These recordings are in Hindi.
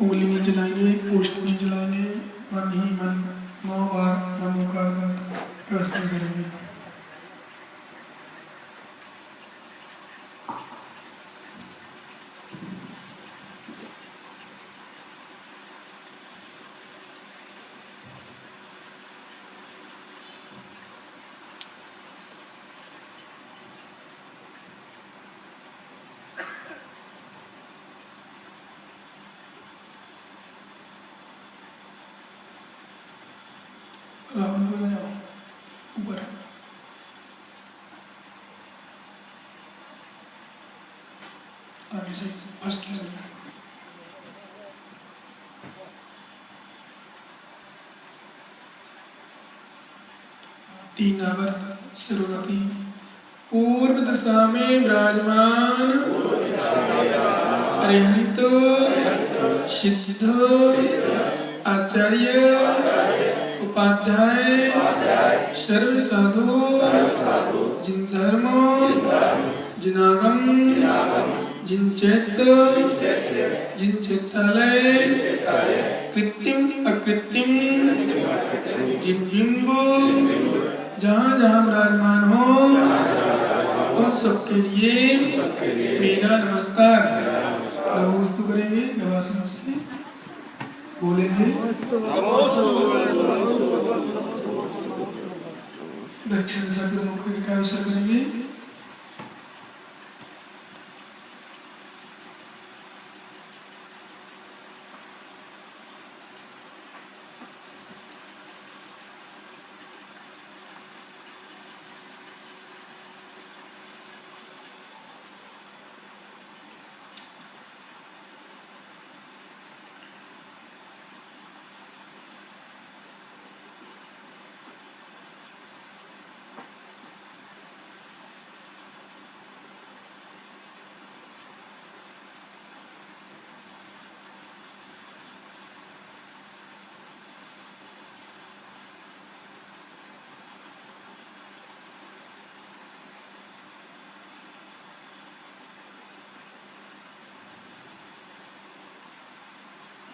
उंगली में जलाएंगे, पोस्ट में जलाएंगे, मन ही मन 9 बार नमो का स्मरण करेंगे। ऊपर आगे से फर्स्ट लेवल 3 आवर्त सर्वगति पूर्व दशा में विराजमान अरिहंत सिद्ध आचार्य उपाध्याय सर्व साधु जिन धर्म जिनागम जिन चैत्र जिन चैत्रालय कृत्रिम अकृत्रिम जिन बिंब जहाँ जहाँ विराजमान हो उन सबके लिए मेरा नमस्कार। नमोस्तु करेंगे नवासन से बोलेंगे। दक्षिण दिशा के मुख का विसर्जन करेंगे।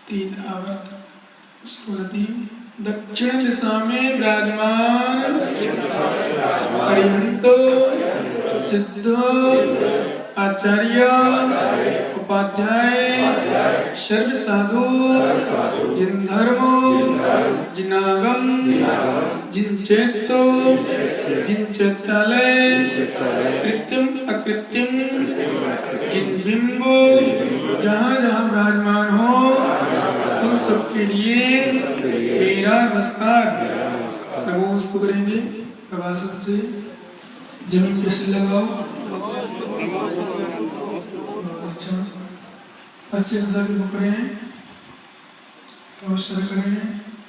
तीन आवर्त स्मृति दक्षिण दिशा में विराजमान अरिहंत सिद्ध आचार्य उपाध्याय सर्व साधु जिन धर्म जिनागम जिन चैत्र जिन चैत्रालय कृत्रिम अकृत्रिम जिन बिंब जहाँ जहाँ विराजमान हो उन सबके लिए मेरा नमस्कार। नमोस्तु करेंगे प्रभासन से जमीन पे से लगाओ। अच्छा पश्चिम दिशा के मुख करें, अवसर करें,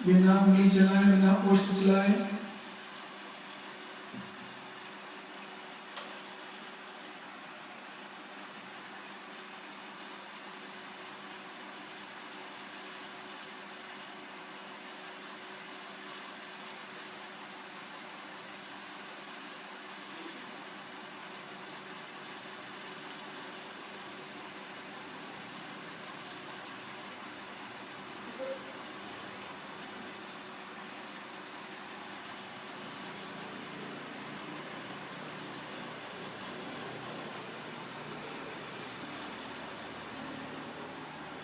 बिना उंगली जलाए बिना पोस्ट जलाए।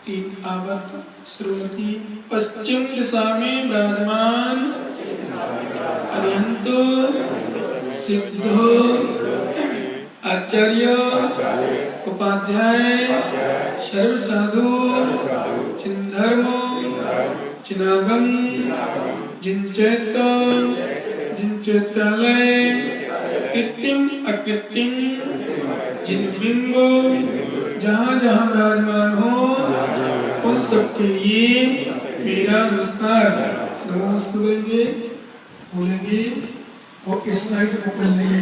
तीन आवर्त श्रीमती पश्चिम दिशा में विराजमान अरिहंत सिद्ध आचार्य उपाध्याय सर्व साधु जिन धर्म जिनागम जिन चैत्र जिन चैत्रालय कृत्रिम अकृत्रिम जिन बिंब जहाँ जहाँ विराजमान हो उन सबके लिए मेरा नमस्कार। नमोस्तु करेंगे बोलेंगे और इस साइड पकड़ लेंगे।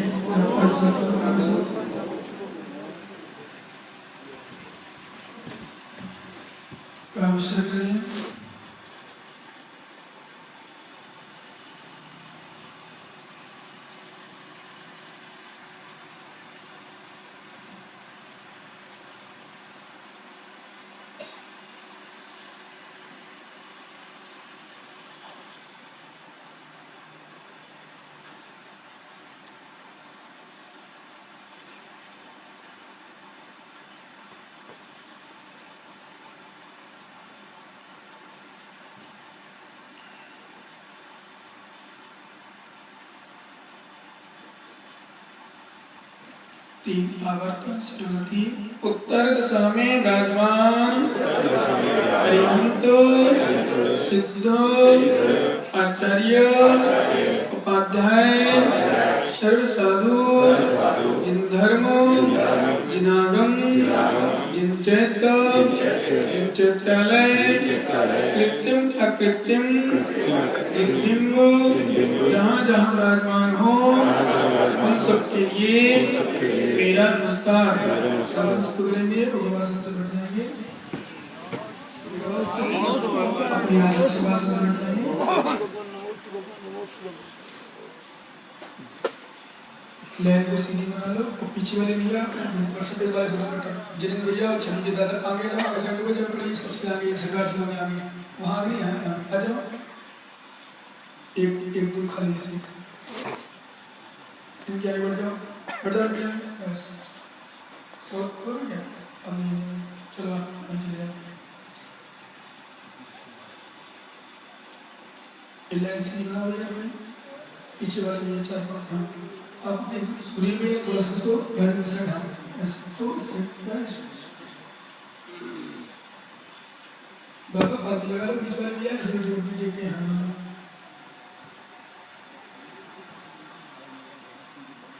अवसर करें तीन आवर्त श्रीमती उत्तर दिशा में विराजमान अरिहंत सिद्ध आचार्य उपाध्याय सर्व साधु जिन धर्म जिनागम जिन चैत्य जिन चैत्यालय कृत्रिम अकृत्रिम जिन बिंब जहाँ जहाँ विराजमान हो उन सबके लिए मेरा नमस्कार। करेंगे भगवान से बैठ जाएंगे अपने आसन से बैठ जाएंगे। लहर को सीधी बना लो और पीछे वाले भैया परसेंटेज वाले जिन भैया और छवि दादा आगे जाओ और जब जब प्लीज सबसे आगे जगह जो में आगे वहाँ आगे यहाँ आ जाओ। एक एक दो खाली सीट इनके आगे बढ़ जाओ क्या बस और क्या अब चलो आप चले जाओ। लाइन से निकला हो जाए पीछे वाले भैया चार पाँच हाँ अब सूर्य में थोड़ा सा सो गर्म से बाबा बात लगा लो बीच वाले भैया ऐसे जोड़ दीजिए कि हाँ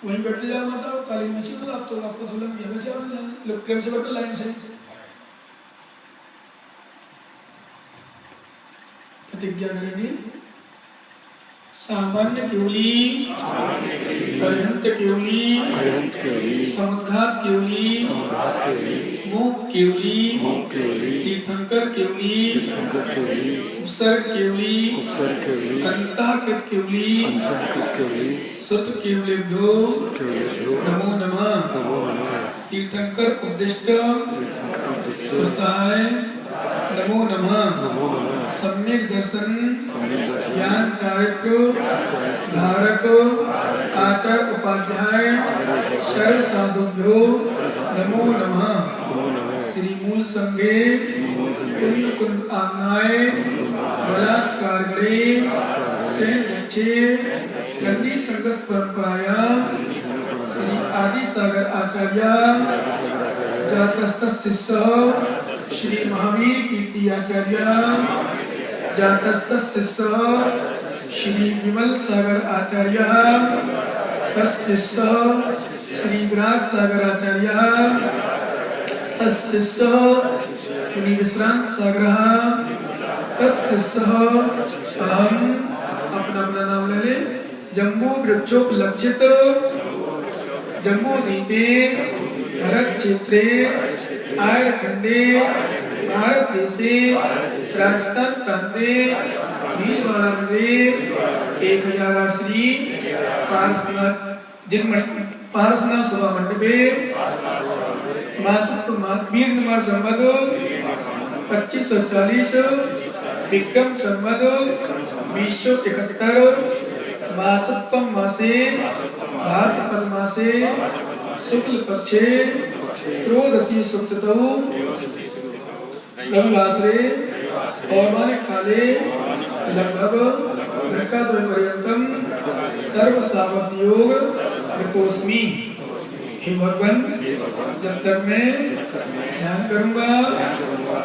वहीं बैठ जाओ माता कालीन नीचे तो आप तो आपको थोड़ा यहाँ पे जाओ लोग क्रम से बैठो लाइन से प्रतिज्ञा करेंगे। सामान्य केवली अरिहंत केवली समुद्घात केवली मूक केवली तीर्थंकर केवली उपसर्ग केवली अंतःकृत केवली सुत केवलेभ्यो नमो नमः। तीर्थंकर उद्दिष्ट श्रुताय नमो नमः। सम्यक दर्शन ज्ञान चारित्र धारक आचार उपाध्याय सर्व साधुभ्यो नमो नमः। श्री मूल संघे कुंद कुंद आज्ञाए बलात्कार गणे से अच्छे गंदी संगत परंपराया श्री आदि सागर आचार्य जातस्त शिष्य श्री महावीर कीर्ति आचार्य जातस्त शिष्य श्री विमल सागर आचार्य तस्शिष्य श्री विराग सागर आचार्य तस्शिष्य मुनि विश्रांत सागर तस्शिष्य अहम अपना अपना नाम ले ले जम्बू वृक्षोपलक्षित जम्बू द्वीपे भरत क्षेत्रे आयरखंडे भारत देशे राजस्थान प्रांते भीलवाड़ा में 1008 श्री पारसनाथ सभा मंडपे वीर नंबर संवत 2540 विक्रम संवत 2071 मासोत्तम मासे भाद्रपद मासे शुक्ल पक्षे त्रयोदशी सुक्तौ रविवासरे पौर्णिमा काले लगभग घटिकाद्वयपर्यन्तं सर्व सावध योग विकोस्मि। हे भगवान जब तक मैं ध्यान करूंगा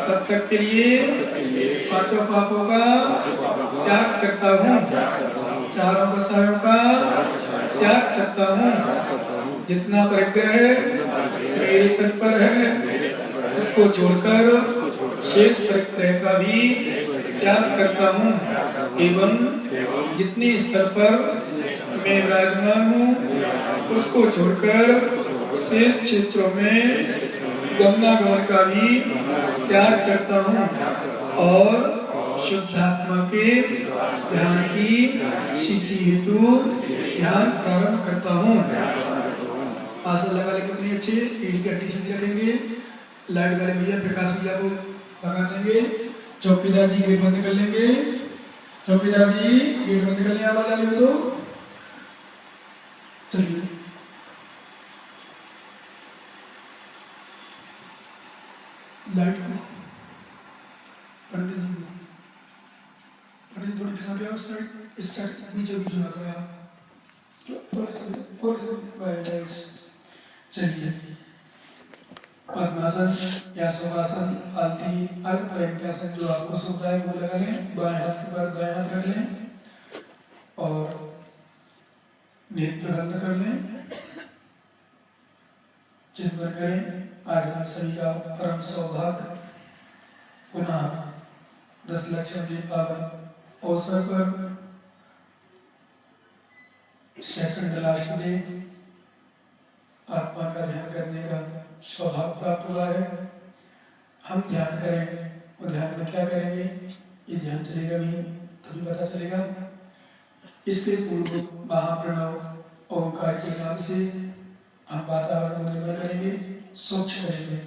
तब तक के लिए पांचों पापों का त्याग करता हूँ, चारों कसायों का त्याग करता हूँ। जितना परिग्रह मेरे तन पर है उसको छोड़कर शेष परिग्रह का भी त्याग करता हूँ एवं जितने स्तर पर मैं विराजमान हूँ उसको छोड़कर शेष क्षेत्रों में गमनागमन का भी त्याग करता हूँ और शुद्धात्मा के ध्यान की सिद्धि हेतु ध्यान प्रारंभ करता हूँ। आसन लगा लेकर अपनी अच्छे पीढ़ी की हड्डी सीधी रखेंगे। लाइट वाले भैया प्रकाश भैया को भगा देंगे। चौकीदार जी गेट बंद कर लेंगे। चौकीदार जी गेट बंद कर लेंगे। आवाज आ रही हो तो चलिए लाइट को पंडित जी थोड़ी खिसा पे उस साइड इस साइड नीचे बीच में आ गया। चलिए पद्मासन या सुखासन आलती अल्प प्रज्ञासन जो आपको सुविधा है वो लगा लें। बाएं हाथ के ऊपर दाएं हाथ रख लें और नेत्र बंद कर लें। चिंतन करें आज हम सभी का परम सौभाग्य पुनः 10 लक्षण के पावन अवसर पर सेकंड लास्ट में आत्मा का ध्यान करने का स्वभाव प्राप्त हुआ है। हम ध्यान करें और ध्यान में क्या करेंगे ये ध्यान चलेगा भी तभी पता चलेगा। इसके पूर्व महाप्रणव ओंकार के नाम से हम वातावरण को निर्मल करेंगे, स्वच्छ करेंगे।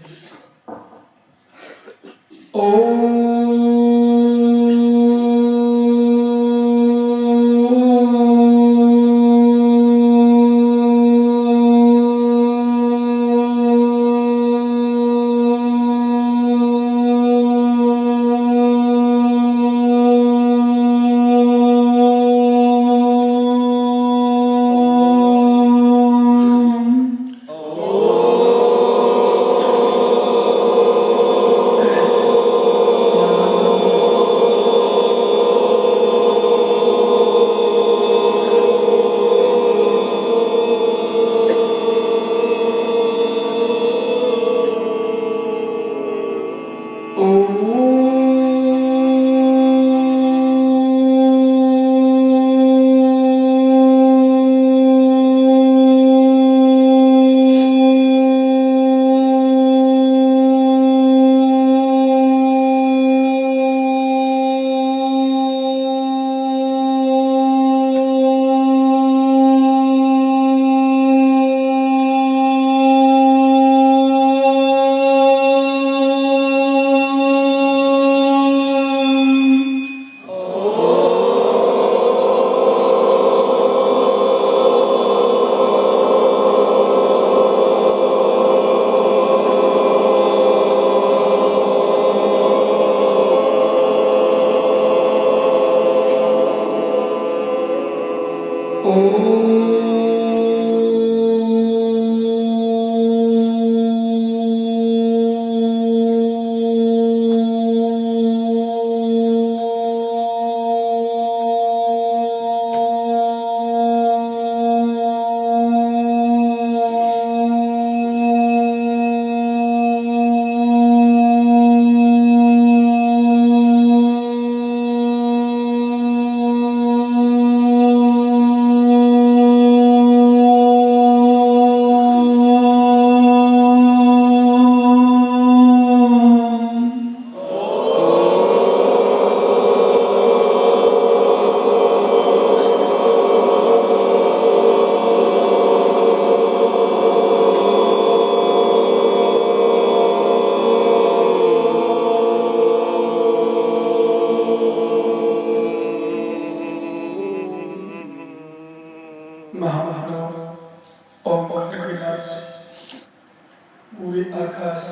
पूरे आकाश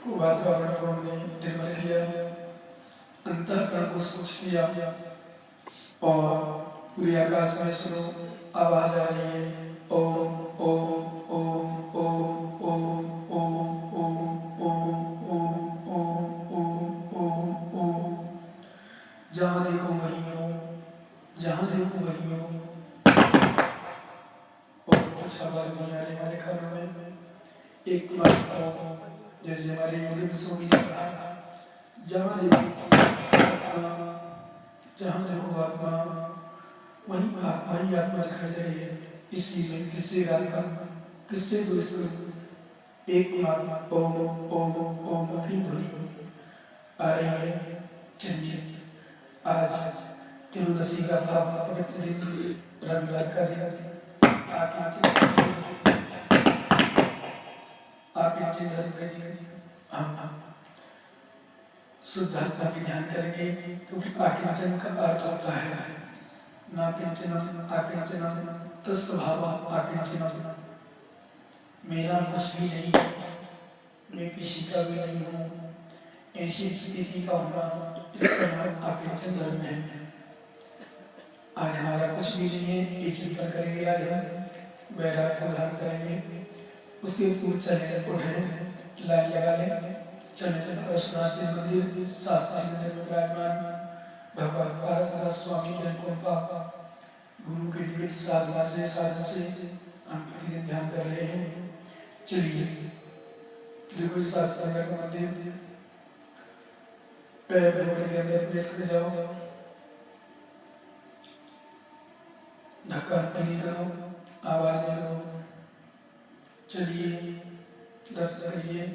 को वातावरण को हमने निर्मल किया, अंतःकरण को स्वच्छ किया और पूरे आकाश में सुनो आवाज आ रही है ओम ओम ओम ओम ओम ओम ओम ओम ओम ओम ओम ओम। जहाँ देखो वहीं हो, जहाँ देखो वहीं हो। और कुछ आवाज नहीं आ रही हमारे घरों में। एक बात जैसे हमारे योगी दिशों की जहाँ देखो आत्मा वहीं आत्मा ही आत्मा दिखाई दे रही है। इसलिए किससे राधा किससे एक ओम ओम ओम की ध्वनि आ रही है। चलिए आज त्रयोदशी का पवित्र दिन, रविवार का दिन, आके धर्म करिए। हम शुद्ध आत्मा की ध्यान करेंगे क्योंकि आकिंचन का अर्थ होता है नाकिंचनम आकिंचनम तस्वभाव आकिंचनम। मेरा कुछ भी नहीं, मैं किसी का भी नहीं हूँ, ऐसी स्थिति का होना इसका नाम आकिंचन धर्म है। आज हमारा कुछ भी नहीं है, एक चिंतन करेंगे। आज हम वैराग को धारण करेंगे, उसके ऊपर चले उठे, लाइन लगा ले, चले कृष्णनाथ जी मंदिर शास्त्री मंदिर में विराजमान भगवान पारसनाथ स्वामी जन को गुरु के निकट साधना से हम प्रतिदिन ध्यान कर रहे हैं। चलिए देखो इस शास्त्री का मंदिर पैर के अंदर प्रवेश कर जाओ, धक्का नहीं करो, आवाज नहीं करो। चलिए दर्शन करिए।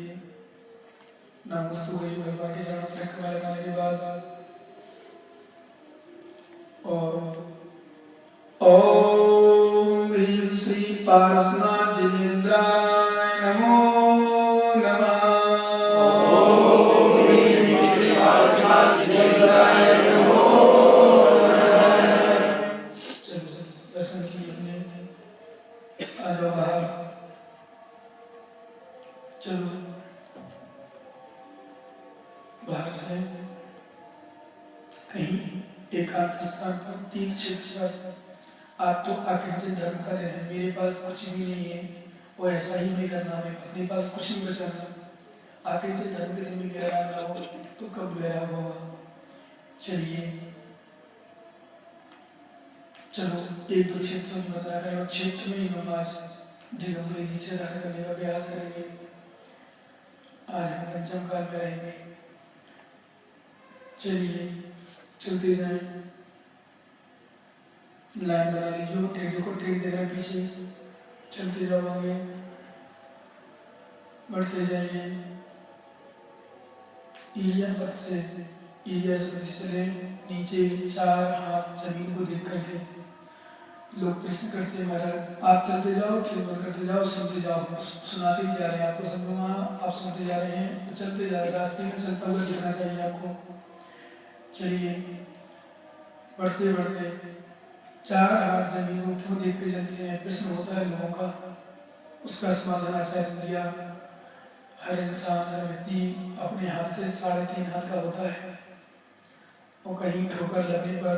नमस्ते भगवान के चरणों में कमल लगाने के बाद और ओम ह्रीं श्री पारसनाथ जिनेन्द्राय नमो नमः। ओम ह्रीं श्री पारसनाथ जिनेन्द्राय नमो नमः। चलो दर्शन कीजिए, आ जाओ बाहर। चलो बाहर चले, कहीं एकांत स्थान पर तीर्थ क्षेत्र। आप तो आकृति धर्म का रहे हैं, मेरे पास कुछ भी नहीं है और ऐसा ही नहीं करना है, अपने पास कुछ नहीं बचाना। आकृति धर्म के लिए वैराग ना हो तो कब वैराग होगा। चलिए चलो एक दो क्षेत्रों में बता रहे और क्षेत्र में ही हम आज दिगंबरी नीचे रख करने का प्रयास करेंगे। आज हम पंचम काल में रहेंगे। चलिए चलते जाए, लाइन बना लीजिए, टेढ़े को टेढ़ दे रहा है पीछे, चलते जाओगे, बढ़ते जाइए। ईलिया पथ से ईलिया से चले नीचे, चार हाथ जमीन को देख करके लोग प्रश्न करते हैं महाराज आप चलते जाओ, कीर्तन करते जाओ, सुनते जाओ, सुनाते ही जा रहे हैं आपको, सब वहाँ आप सुनते जा रहे हैं तो चलते जा रहे, रास्ते से चलता हुआ दिखना चाहिए आपको। चलिए बढ़ते बढ़ते चार हाथ जमीन को क्यों देख के चलते हैं, प्रश्न होता है लोगों का, उसका समाधान आचार्य दिया। हर इंसान हर व्यक्ति अपने हाथ से 3.5 हाथ का होता है और कहीं ठोकर लगने पर,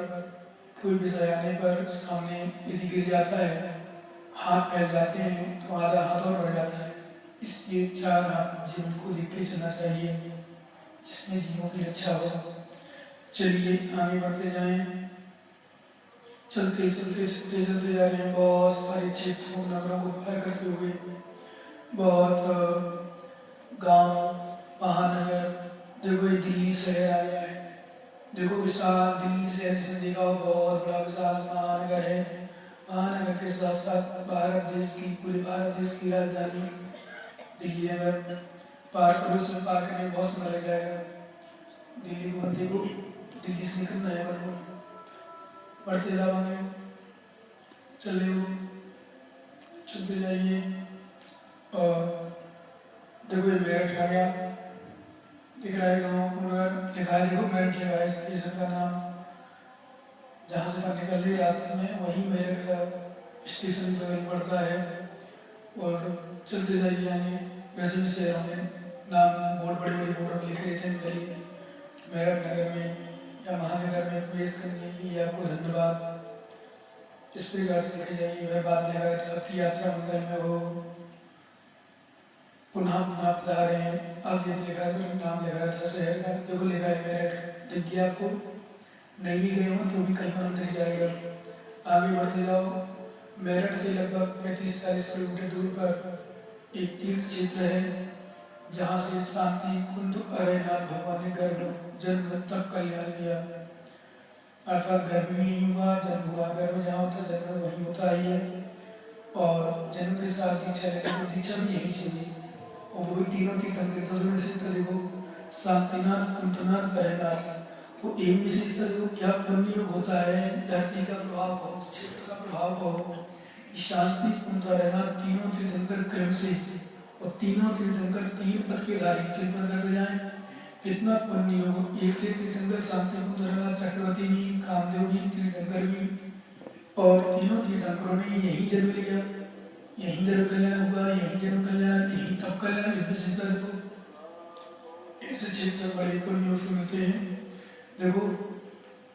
कोई विषय आने पर सामने यदि गिर जाता है, हाथ फैल जाते हैं तो आधा हाथ और बढ़ जाता है। इसलिए 4 हाथ जीवन को देख के चलना चाहिए जिसमें जीवों की रक्षा हो। चलिए आगे बढ़ते जाएं, चलते चलते चलते चलते जा रहे हैं। बहुत सारे क्षेत्रों नगरों को पार करते हुए बहुत गांव महानगर, देखो ये दिल्ली शहर आ गया है। देखो विशाल दिल्ली शहर जिसने देखा हो बहुत बड़ा विशाल महानगर है। महानगर के साथ साथ भारत देश की, पूरे भारत देश की राजधानी दिल्ली नगर पार करो, उसमें पार करने में बहुत समय लग जाएगा। दिल्ली को बंदे को दिल्ली से निकलना है, बढ़ते जाओगे, चलते जाइए और देखो ये मेरठ आ गया, दिख रहा है गाँव लिखा है, देखो मेरठ लिखा है स्टेशन का नाम। जहाँ से मैं निकल रही रास्ते में वहीं मेरठ का स्टेशन बगल पड़ता है और चलते जाइए आगे। वैसे भी शहरों में नाम बहुत बड़े बड़े बोर्ड लिखे रहते हैं पहले, मेरठ नगर में या महानगर में प्रवेश करने के लिए आपको धन्यवाद, इस प्रकार से लिखे जाइए। वह बात लगा था आपकी यात्रा मंगल में हो, पुनः पुनः पधारे हैं। अब यदि लिखा है नाम लिखा था शहर का, देखो लिखा है मेरठ, दिख गया आपको, नहीं भी गए हो तो भी कल्पना दिख जाएगा। आगे बढ़ते जाओ, मेरठ से लगभग 35-40 किलोमीटर दूर पर एक तीर्थ क्षेत्र है जहाँ से शांति कुंज अरयनाथ भगवान ने गर्भ जन्म तक कल्याण किया, अर्थात गर्भ में ही हुआ, जन्म हुआ, गर्भ जहाँ होता जन्म वहीं होता ही है। और जन्म के साथ दीक्षा भी यही चाहिए और वो भी तीनों तीर्थंकर से देखो, शांतिनाथ कुंतनाथ अरयनाथ, वो एक विशेषता देखो क्या पुण्य होता है, धरती का प्रभाव हो, क्षेत्र का प्रभाव हो, शांति कुंत अरयनाथ तीनों तीर्थंकर क्रम से, और तीनों तीर्थंकर 3 पद के धारी चिंतन करते जाए कितना पुण्य हो। एक से तीर्थंकर शांति कुंत अरयनाथ चक्रवर्ती भी, कामदेव भी, तीर्थंकर भी, और तीनों तीर्थंकरों ने यही जन्म लिया, यही जन्म कल्याण हुआ, यही जन्म कल्याण, यही तब कल्याण, विशेषता देखो। ऐसे क्षेत्र बड़े पुण्यों से मिलते हैं। देखो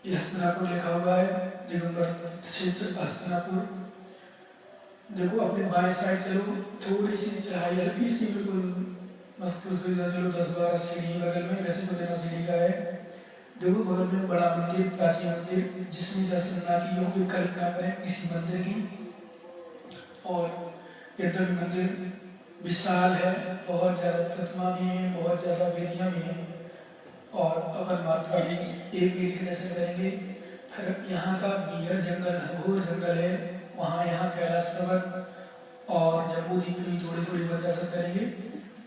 ये हस्तिनापुर लिखा हुआ है, दिगंबर क्षेत्र हस्तिनापुर, देखो अपने बाएं साइड चलो, थोड़ी सी चढ़ाई हल्की सी, बिल्कुल मुश्किल सुविधा, चलो 10-12 सीढ़ी बगल में, वैसे तो बिना सीढ़ी का है। देखो बगल में बड़ा मंदिर, प्राचीन मंदिर, जिसमें दर्शन ना की होगी कल्पना करें किसी मंदिर की। और यद्यपि मंदिर विशाल है, बहुत ज़्यादा प्रतिमा भी है, बहुत ज़्यादा वेदियाँ भी हैं, और अपन माता भी एक वेदी के दर्शन करेंगे। फिर यहाँ का बीहड़ जंगल, घनघोर जंगल है, वहाँ यहाँ कैलाश पर्वत और जम्बूद्वीप की थोड़ी थोड़ी बार दर्शन करेंगे।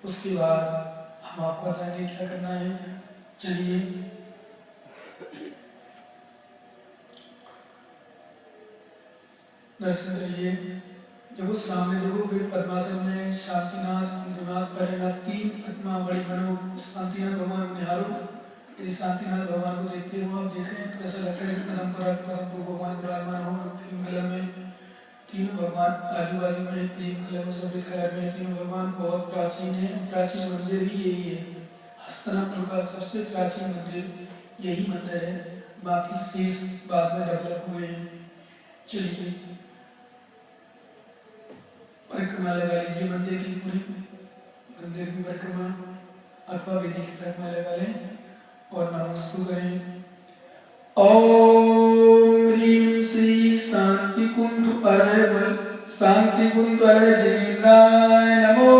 उसके बाद हम आपको बताएंगे क्या करना है। चलिए दर्शन करिए। देखो सामने देखो पद्मासन में शांतिनाथ, इंद्रनाथ, परेनाथ, 3 प्रतिमा बड़ी बनो। शांतिनाथ भगवान को निहारो। यदि शांतिनाथ भगवान को देखते हो, आप देखें तो ऐसा लगता है जैसे परंपरा भगवान विराजमान हो क्रीम कलर में। तीनों भगवान आजू बाजू में क्रीम कलर में, सफेद कलर में। तीनों भगवान बहुत प्राचीन है, प्राचीन मंदिर ही यही है। हस्तिनापुर का सबसे प्राचीन मंदिर यही मंदिर है, बाकी शेष बाद में डेवलप हुए हैं। चलिए परिक्रमा लगा लीजिए मंदिर की पूरी, मंदिर की परिक्रमा अथवा वेदी की परिक्रमा लगा लें और नमस्ते करें। ओम ह्रीं श्री शांति कुंठ अरय शांति कुंठ अरय जनेन्द्राय नमो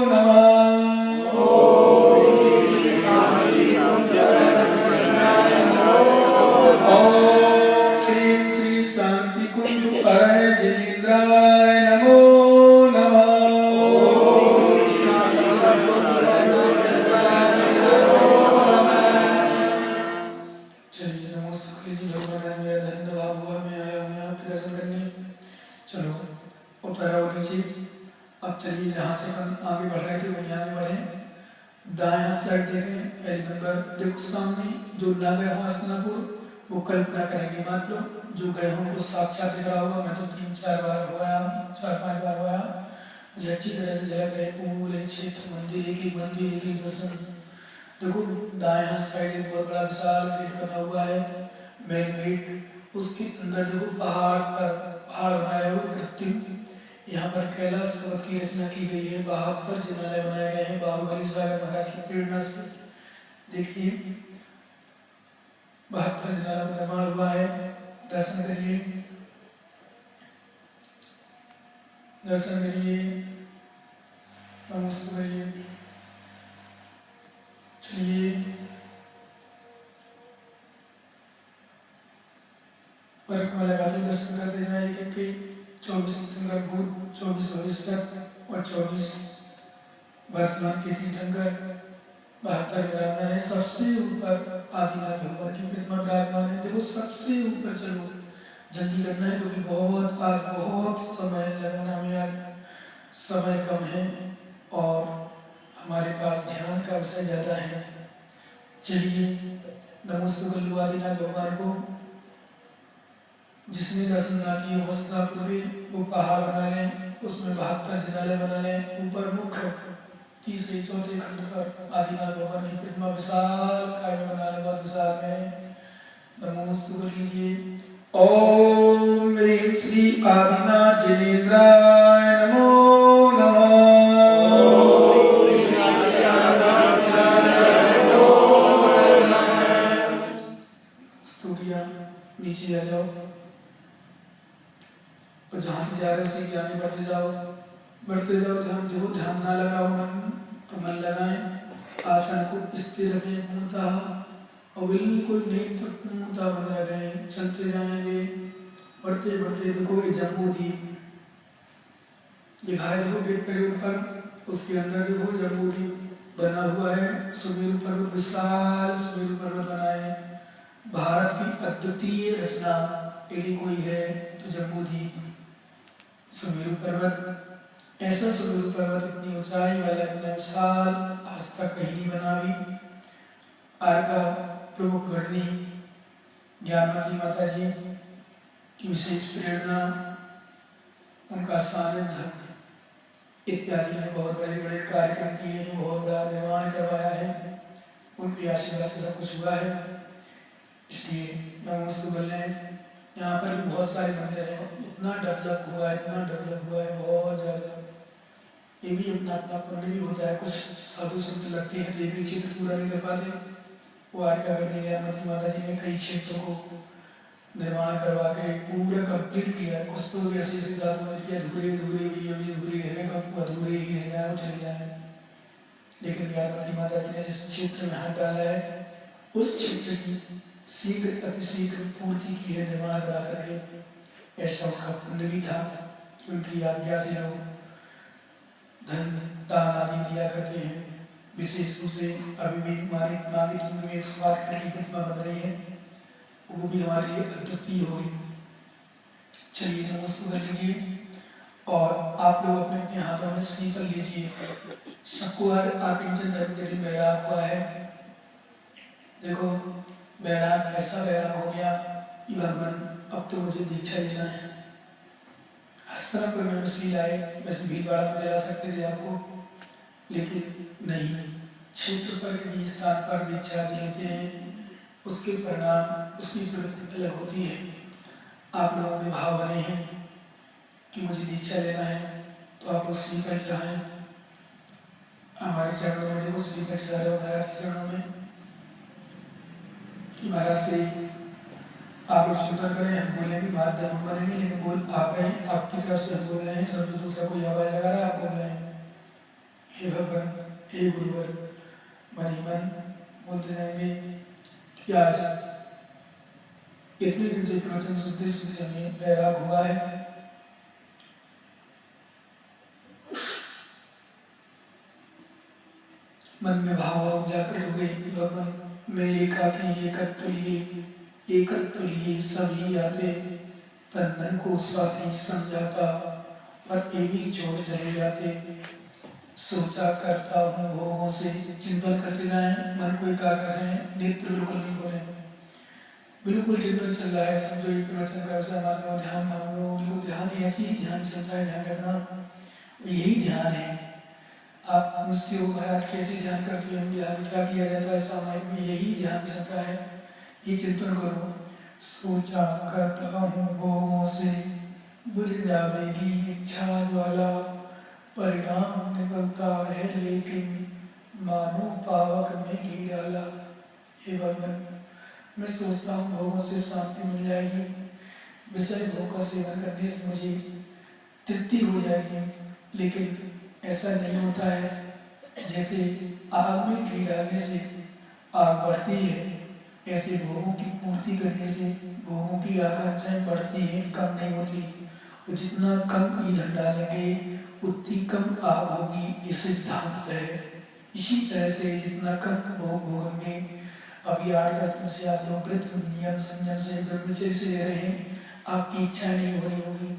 नमः। ओम ह्रीं श्री शांति कुंठ अरय जनेन्द्राय नमो नमः। चलिए नमस्ते जी, भगवान मेरा धन्यवाद हुआ, मैं आया हूँ आपके दर्शन करने। चलो उतर आओ नीचे। अब चलिए जहाँ से हम आगे बढ़ रहे थे वहीं आगे बढ़े। दाएं साइड देखें, पहले नंबर देखो सामने जो ना गए हो हस्तिनापुर, वो कल्पना करेंगे मात्र। जो गए हों वो साक्षात दिख रहा होगा। मैं तो 3-4 बार हुआ, 4-5 बार हुआ, मुझे अच्छी तरह से झलक रहे पूरे क्षेत्र। मंदिर एक एक मंदिर, एक एक दर्शन। देखो दाएं हाथ साइड एक बहुत बड़ा विशाल गेट बना हुआ है, मेन गेट। उसके अंदर देखो पहाड़ पर पहाड़ बनाए हुए कृत्रिम, यहाँ पर कैलाश पर्वत की रचना की गई है। 72 जिनालय बनाए गए हैं बाहुबली सागर महाराज की प्रेरणा से। देखिए 72 जिनालय का निर्माण हुआ है। दर्शन करिए, दर्शन करिए, नमस्ते करिए। चलिए परिक्रमा लगाते दर्शन करते जाए, क्योंकि 24 तीर्थंकर भूत, 24 भविष्यक और 24 वर्तमान के तीर्थंकर 72 विराजमान है। सबसे ऊपर आदिनाथ भगवान की प्रतिमा विराजमान है। देखो सबसे ऊपर चलो, जल्दी करना है क्योंकि बहुत समय लगाना में, आज समय कम है और हमारे पास ध्यान का विषय ज्यादा है। चलिए नमस्ते कल्लू आदिनाथ भगवान को। जिसने दर्शन ना किए हस्तिनापुर के, वो पहाड़ बना लें, उसमें 72 जिनालय बना लें। ऊपर मुख्य 3-4 खंड पर आदिनाथ भगवान की प्रतिमा विशाल काय में बनाने बहुत विशाल है। नमोस्तु कर लीजिए। ओम ह्रीं श्री आदिनाथ जनेन्द्राय नमो नमः। नीचे आ जाओ, तो जहाँ से जा रहे हो उसी आगे बढ़ते जाओ, बढ़ते जाओ। ध्यान देखो, ध्यान ना लगाओ मन, तो मन लगाएं। आसन को स्थिर रखें पूर्णतः और बिल्कुल नेत्र पूर्णतः बंद रखें। चलते जाएंगे, बढ़ते बढ़ते देखो ये जम्बूद्वीप दिखाई देखो गेट के ऊपर, उसके अंदर देखो जम्बूद्वीप बना हुआ है। सुमेरु पर्वत, विशाल सुमेरु पर्वत बना है। भारत की अद्वितीय रचना यदि कोई है तो जम्बूद्वीप सुमेरु पर्वत। ऐसा सुमेरु पर्वत इतनी ऊंचाई वाला, इतना विशाल, आज तक कहीं नहीं बना भी। आज का प्रमुख घटनी ज्ञानवती माता जी की विशेष प्रेरणा, उनका सानिध्य इत्यादि ने बहुत बड़े बड़े कार्यक्रम किए हैं, बहुत बड़ा निर्माण करवाया है। उनके आशीर्वाद से सब कुछ हुआ है। इसलिए नमोस्तु बोल रहे हैं। यहाँ पर भी बहुत सारे मंदिर हैं, इतना डेवलप हुआ है, इतना डेवलप हुआ है, बहुत ज़्यादा। ये भी अपना अपना पुण्य भी होता है। कुछ साधु संत लगते हैं, लेकिन क्षेत्र पूरा नहीं कर पाते। वो आज्ञा करने गया, मती माता जी ने कई क्षेत्रों को निर्माण करवा के पूरा कंप्लीट किया। कुछ तो ऐसे ऐसे साधु कि अधूरे अधूरे भी अभी अधूरे रह कब अधूरे ही रह जाए, चले जाए। लेकिन मती माता जी ने जिस क्षेत्र में हाथ डाला है, उस क्षेत्र की शीघ्र अतिशीघ्र पूर्ति की है, निर्माण करा करके। ऐसा उसका पुण्य भी था कि उनकी आज्ञा से लोग धन दान आदि दिया करते हैं। विशेष रूप से अभी भी हमारी माँ के युग में 108 की प्रतिमा बन रही है, वो भी हमारे लिए अद्वितीय होगी। चलिए नमस्कार कर लीजिए और आप लोग अपने अपने हाथों में स्त्री कर लीजिए। सबको आकिंचन धर्म के लिए बैराग हुआ है। देखो बैराग ऐसा बैराग हो गया कि भगवान अब तो मुझे दीक्षा लेना है। हस्तरा पर मैंने स्त्री लाए, वैसे भीलवाड़ा में दिला सकते थे आपको, लेकिन नहीं, क्षेत्र पर किसी स्थान पर दीक्षा लेते हैं, उसके परिणाम उसकी प्रवृत्ति अलग होती है। आप लोगों के भाव बने हैं कि मुझे दीक्षा लेना है, तो आप लोग स्वीकार चाहें। हमारे चरणों में देखो स्वीकार चला रहे हो महाराज के चरणों में कि महाराज से आप लोग स्वीकार करें। हम बोले कि माध्यम हम करेंगे, लेकिन बोल आप रहे हैं, आपकी तरफ से हम बोल रहे हैं, सब दूसरा कोई आवाज लगा रहा है, आप बोल रहे हैं। हे भगवान, हे गुरुवर, मन ही मन बोलते जाएंगे कि आज इतने दिन से प्रवचन सुनते सुनते हमें बैराग हुआ है। मन में भाव जाकर हुए भगवान मैं एकाकी एकत्व लिए सभी आते, तन को साथी समझाता पर ये भी छोड़ चले जाते। सोचा करता हूँ भोगों से, चिंतन करते जाए, मन को एकाग्र है, नेत्र बिल्कुल नहीं खोले, बिल्कुल चिंतन चल रहा है। समझो एक प्रवचन कर लो, ध्यान मान लो, बिल्कुल ध्यान ऐसे ही ध्यान चलता है। ध्यान करना यही ध्यान है। आप मुझसे हो महाराज कैसे ध्यान करते हैं, ध्यान क्या किया जाता है, सामायिक में यही ध्यान चलता है। ये चिंतन करो। सोचा करता हूँ भोगों से, बुझ जाएगी इच्छा ज्वाला, परिणाम निकलता है लेकिन मानो पावक में घी डाला। हे भगवान, मैं सोचता हूँ भोगों से शांति मिल जाएगी, विषय भोग का सेवन करने से मुझे तृप्ति हो जाएगी, लेकिन ऐसा नहीं होता है। जैसे आग में घी डालने से आग बढ़ती है, ऐसे भोगों की पूर्ति करने से भोगों की आकांक्षाएं बढ़ती हैं, कम नहीं होती। और जितना कम ईंधन डालेंगे उतनी कम आग होगी, ये सिद्धांत है। इसी तरह से जितना कम भोग भोगेंगे, अभी 8-10 दिन से आप लोग व्रत नियम संयम से ब्रह्मचर्य से रह रहे हैं, आपकी इच्छाएं नहीं हो रही होगी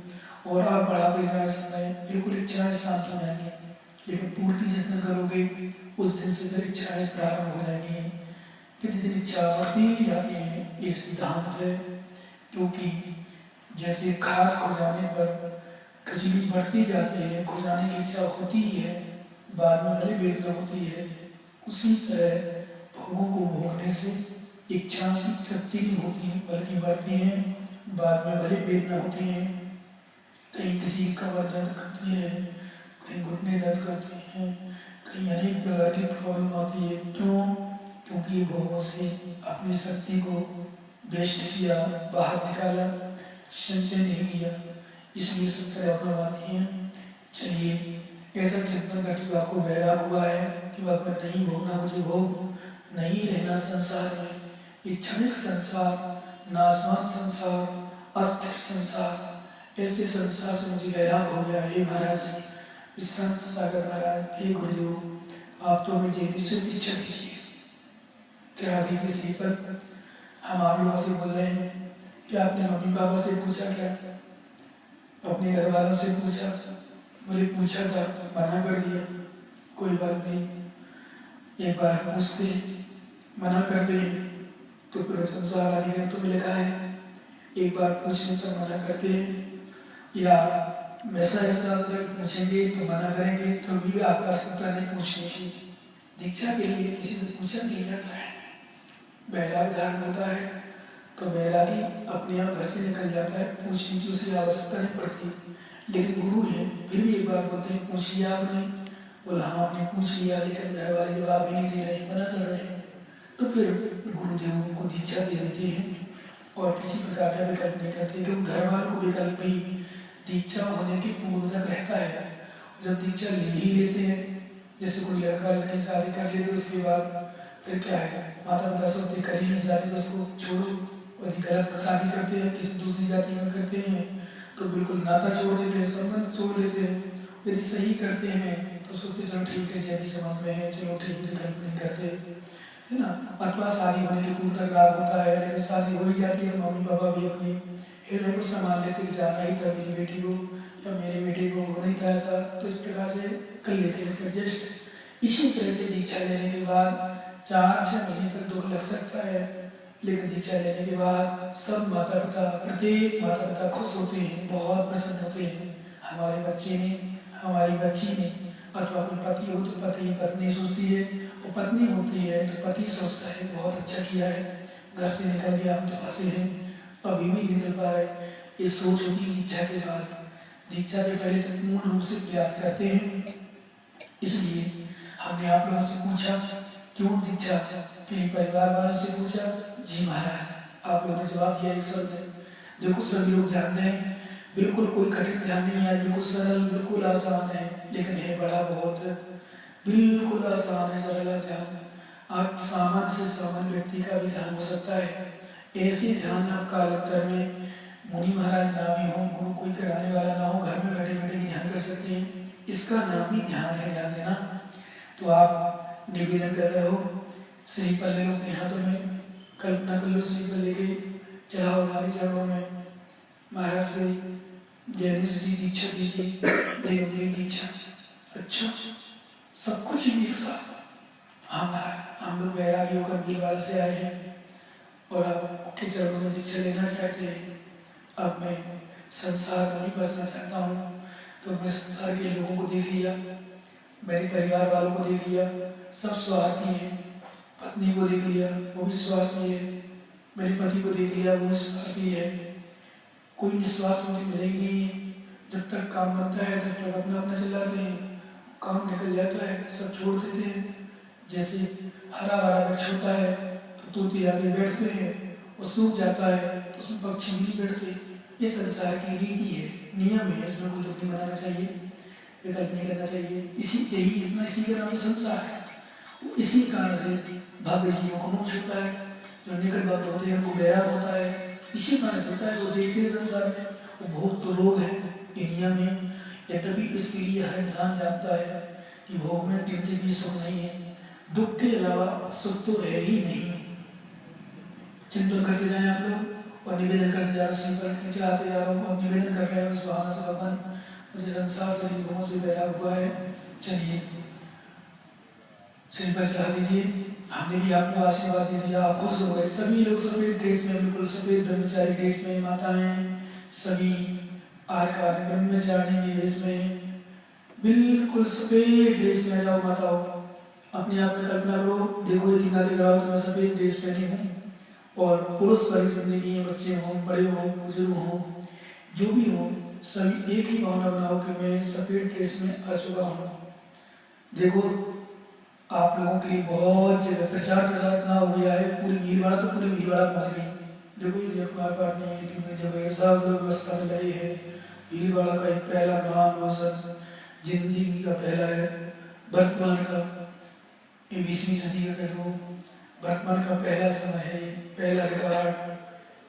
और आप बढ़ाते जाए समय बिल्कुल इच्छाएं शांत हो जाएंगी, लेकिन पूर्ति जिस दिन करोगे उस दिन से फिर इच्छाएं प्रारंभ हो जाएंगी। फिर जिस दिन इच्छा बढ़ती जाती है, ये सिद्धांत है। क्योंकि जैसे खाद खो जाने पर खिचड़ी बढ़ती जाती है, खो जाने की इच्छा होती है, बाद में भले वेदना होती है, उसी तरह भोगों को भोगने से इच्छा की तृप्ति नहीं होती है बल्कि बढ़ती है, बाद में भले वेदना होती है। कहीं किसी कमर दर्द करती है, कहीं घुटने दर्द करते हैं, कहीं अनेक प्रकार की प्रॉब्लम आती है। क्यों? क्योंकि भोगों से अपनी शक्ति को वेस्ट किया, बाहर निकाला, संचय नहीं किया, इसलिए सब प्रॉब्लम आती है। चलिए ऐसा चिंतन करके आपको बैराग हुआ है कि वह नहीं भोगना, मुझे भोग नहीं रहना संसार में। इच्छानिक संसार, नाशवान संसार, अस्थिर संसार, ऐसे संसार से मुझे बैराग हो गया। हे महाराज विश्रांत सागर महाराज, हे गुरुदेव, आप तो मुझे विशुद्ध इच्छा दीजिए। क्या किसी पर हम आप लोगों से बोल रहे हैं कि आपने मम्मी पापा से पूछा क्या, अपने घर वालों से पूछा? बोले पूछा था, मना कर दिया। कोई बात नहीं, एक बार पूछते मना करते हैं तो प्रवचन सारा तो लिखा है, एक बार पूछने पर मना करते हैं, या वैसा ऐसा पूछेंगे तो मना करेंगे तो भी आपका सत्ता नहीं पूछने की। दीक्षा के लिए किसी से पूछा नहीं जाता है, बैराग धारण होता है तो बैरागी अपने आप घर से निकल जाता है, पूछने की उसे आवश्यकता नहीं पड़ती। लेकिन गुरु है फिर भी एक बार बोलते हैं पूछ लिया आपने? बोला हाँ आपने पूछ लिया, लेकिन घर वाले जवाब ही नहीं दे रहे, मना कर रहे हैं। तो फिर गुरुदेव उनको दीक्षा दे देते हैं और किसी प्रकार का विकल्प नहीं करते, क्योंकि घर वालों को विकल्प भी दीक्षा होने के पूर्व तक रहता है। जब दीक्षा ले ही लेते हैं, जैसे कोई लड़का लड़की शादी कर ले तो उसके बाद फिर क्या है, माता पिता सोचते कर ही नहीं जाती तो उसको छोड़ो, यदि गलत शादी करते हैं किसी दूसरी जाति में करते हैं तो बिल्कुल नाता छोड़ देते हैं, संबंध छोड़ देते हैं। यदि सही करते हैं तो सोचते चलो ठीक है, जब भी समझ में है चलो ठीक है, विकल्प नहीं करते, है ना। अथवा शादी होने के पूर्व तक लाभ होता है, लेकिन शादी हो ही जाती है, मम्मी पापा भी अपनी हृदय को संभाल लेते कि जाना ही था मेरी बेटी को या मेरे बेटे को, होना ही था ऐसा, तो इस प्रकार से कर लेते हैं एडजस्ट। इसी तरह से दीक्षा लेने के बाद 4-6 महीने तक दुख लग सकता है, लेकिन दीक्षा लेने के बाद सब माता पिता, प्रत्येक माता पिता खुश होते हैं, बहुत प्रसन्न होते हैं। हमारे बच्चे ने, हमारी बच्ची ने, अथवा कोई पति हो तो पति पत्नी सोचती है, और पत्नी होती है तो पति सोचता है बहुत अच्छा किया है, घर से निकल गया, हम तो फंसे हैं, अभी भी निकल पाए। ये सोच होती है दीक्षा के बाद। दीक्षा के पहले तो पूर्ण रूप से प्रयास करते हैं। इसलिए हमने आप लोगों से पूछा क्यों दीक्षा के लिए, परिवार वालों से पूछा, जी महाराज आप लोगों ने जवाब दिया ईश्वर से। देखो सभी लोग ध्यान दें, बिल्कुल कोई कठिन ध्यान नहीं है, बिल्कुल सरल, बिल्कुल आसान है, लेकिन है बड़ा बहुत, बिल्कुल आसान है, सरल ध्यान। आज सामान्य से सामान्य व्यक्ति का भी ध्यान हो सकता है। ऐसे ध्यान आप कालांतर में मुनि महाराज ना भी हो, गुरु कोई कराने वाला ना हो, घर में बैठे बैठे भी ध्यान कर सकते हैं। इसका नाम ही ध्यान है, ध्यान देना। तो आप निवेदन कर रहे हो, श्रीफल ले लो अपने हाथों में, कल्पना कर लो श्रीफल लेके चढ़ाओ हमारे चरणों में। महाराज से जैनिश्री दीक्षा दीजिए, देवली दीक्षा। अच्छा सब कुछ एक साथ। हाँ महाराज हम लोग बैरागी होकर भीलवाड़ा से आए हैं और आपके चरणों में दीक्षा लेना चाहते हैं। अब मैं संसार में नहीं बसना चाहता हूँ, तो मैं संसार के लोगों को देख लिया, मेरे परिवार वालों को देख लिया, सब स्वार्थी हैं। पत्नी को देख लिया, वो भी स्वार्थी है। मेरे पति को देख लिया, वो भी स्वार्थी है। कोई निस्वार्थ मुझे मिलेगी नहीं। जब तक काम बनता है तब तक अपना अपना चलाते हैं, काम निकल जाता है सब छोड़ देते हैं। जैसे हरा भरा वृक्ष होता है तो तोते आगे बैठते हैं, वो सूख जाता है तो उसमें पक्षी नहीं बैठते। ये संसार की रीति है, नियम है, इसमें कोई दुख नहीं मनाना चाहिए, विकल्प नहीं करना चाहिए। इसी का नाम संसार है। इसी कारण से भव्य जीवों को मोक्ष होता है, जो निकट भक्त होते हैं उनको वैराग होता है। इसी कारण से होता है, वो देखते हैं संसार में वो भोग तो रोग है, ये नियम है। यद्यपि इसके लिए हर इंसान जानता है कि भोग में किंचित भी सुख नहीं है, दुख के अलावा सुख तो है ही नहीं। चिंतन करते जाए आप लोग और निवेदन करते जा रहे, चलाते जा रहा हूँ और निवेदन कर रहे हैं सुहाना से भगवान मुझे संसार से भोगों से वैराग हुआ है। चलिए सिर पर चढ़ा दीजिए। हमने भी आपको आशीर्वाद दे दिया, आप खुश हो गए। सभी लोग सफेद ड्रेस में, बिल्कुल सफेद ब्रह्मचारी ड्रेस में, माताएं सभी आरकार ब्रह्मचारी के ड्रेस में, बिल्कुल सफेद ड्रेस में आ जाओ माताओं। अपने आप में कल्पना करो, देखो ये दिखा दे रहा हो तो मैं सफेद ड्रेस पहनी हूँ, और पुरुष परिजन के बच्चे हों, बड़े हों, बुजुर्ग हों, जो भी हो, सभी एक ही भावना बनाओ कि मैं सफेद ड्रेस में आ चुका हूँ। देखो आप लोगों के लिए बहुत जगह प्रचार इतना हो गया है, पूरी भीलवाड़ा तो पूरी भीलवाड़ा पहुँच गई। देखो ये अखबार पढ़ने जगह सब लोग व्यवस्था से लगे है। भीलवाड़ा का एक पहला महान अवसर जिंदगी का पहला है, वर्तमान का 20वीं सदी का कह लो, वर्तमान का पहला समय है, पहला रिकॉर्ड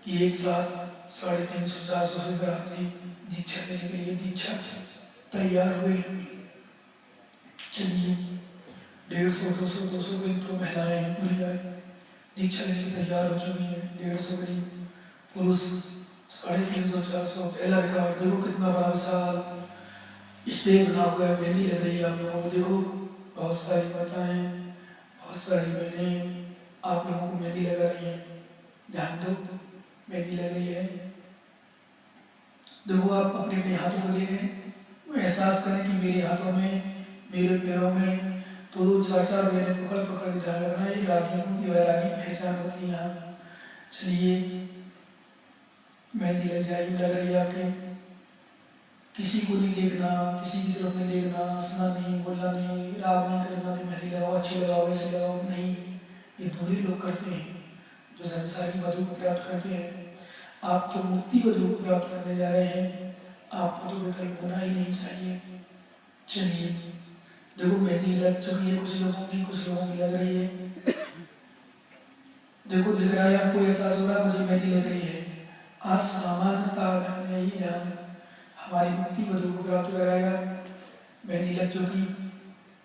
कि एक साथ 350-400 से दीक्षा लेने के लिए दीक्षा तैयार हुए। चलिए 150-200 करीब तो महिलाएं हैं पूरी दीक्षा लेने तैयार हो चुकी हैं। 150 करीब पुरुष, 350-400 पहला रिकॉर्ड। देखो कितना बड़ा विशाल स्टेज बना हुआ है, मेहंदी लग रही है आप लोगों को। देखो बहुत सारी माताएं, बहुत सारी बहनें आप लोगों को मेहंदी लगा रही है। ध्यान दो, मेहंदी लग रही है। देखो आप अपने अपने हाथों को देखें, एहसास करें कि मेरे हाथों में, मेरे पैरों में तो 4-4 बहनें पकड़ पकड़ ध्यान रखना। ये रागियों की वैरागी पहचान होती है। यहाँ चलिए मेहंदी लग जाएगी, लग रही है आपके, किसी को नहीं देखना, किसी की तरफ नहीं देखना, हंसना नहीं, बोलना नहीं, राग नहीं करना कि मेहंदी लगाओ, अच्छी लगाओ, ऐसे लगाओ, नहीं। ये दूरी लोग करते हैं जो संसार की वधु को प्राप्त करते हैं। आप तो मुक्ति वधु को प्राप्त करने जा रहे हैं, आपको तो विकल्प होना ही नहीं चाहिए। चलिए देखो मेहंदी लग चुकी है कुछ लोगों की, कुछ लोगों की लग रही है। देखो दिख रहा है आपको, एहसास हो रहा है मुझे मेहंदी लग रही है। आज सामान्यता हमने ही ध्यान हमारी मुक्ति वधु को प्राप्त कराएगा। मेहंदी लग चुकी,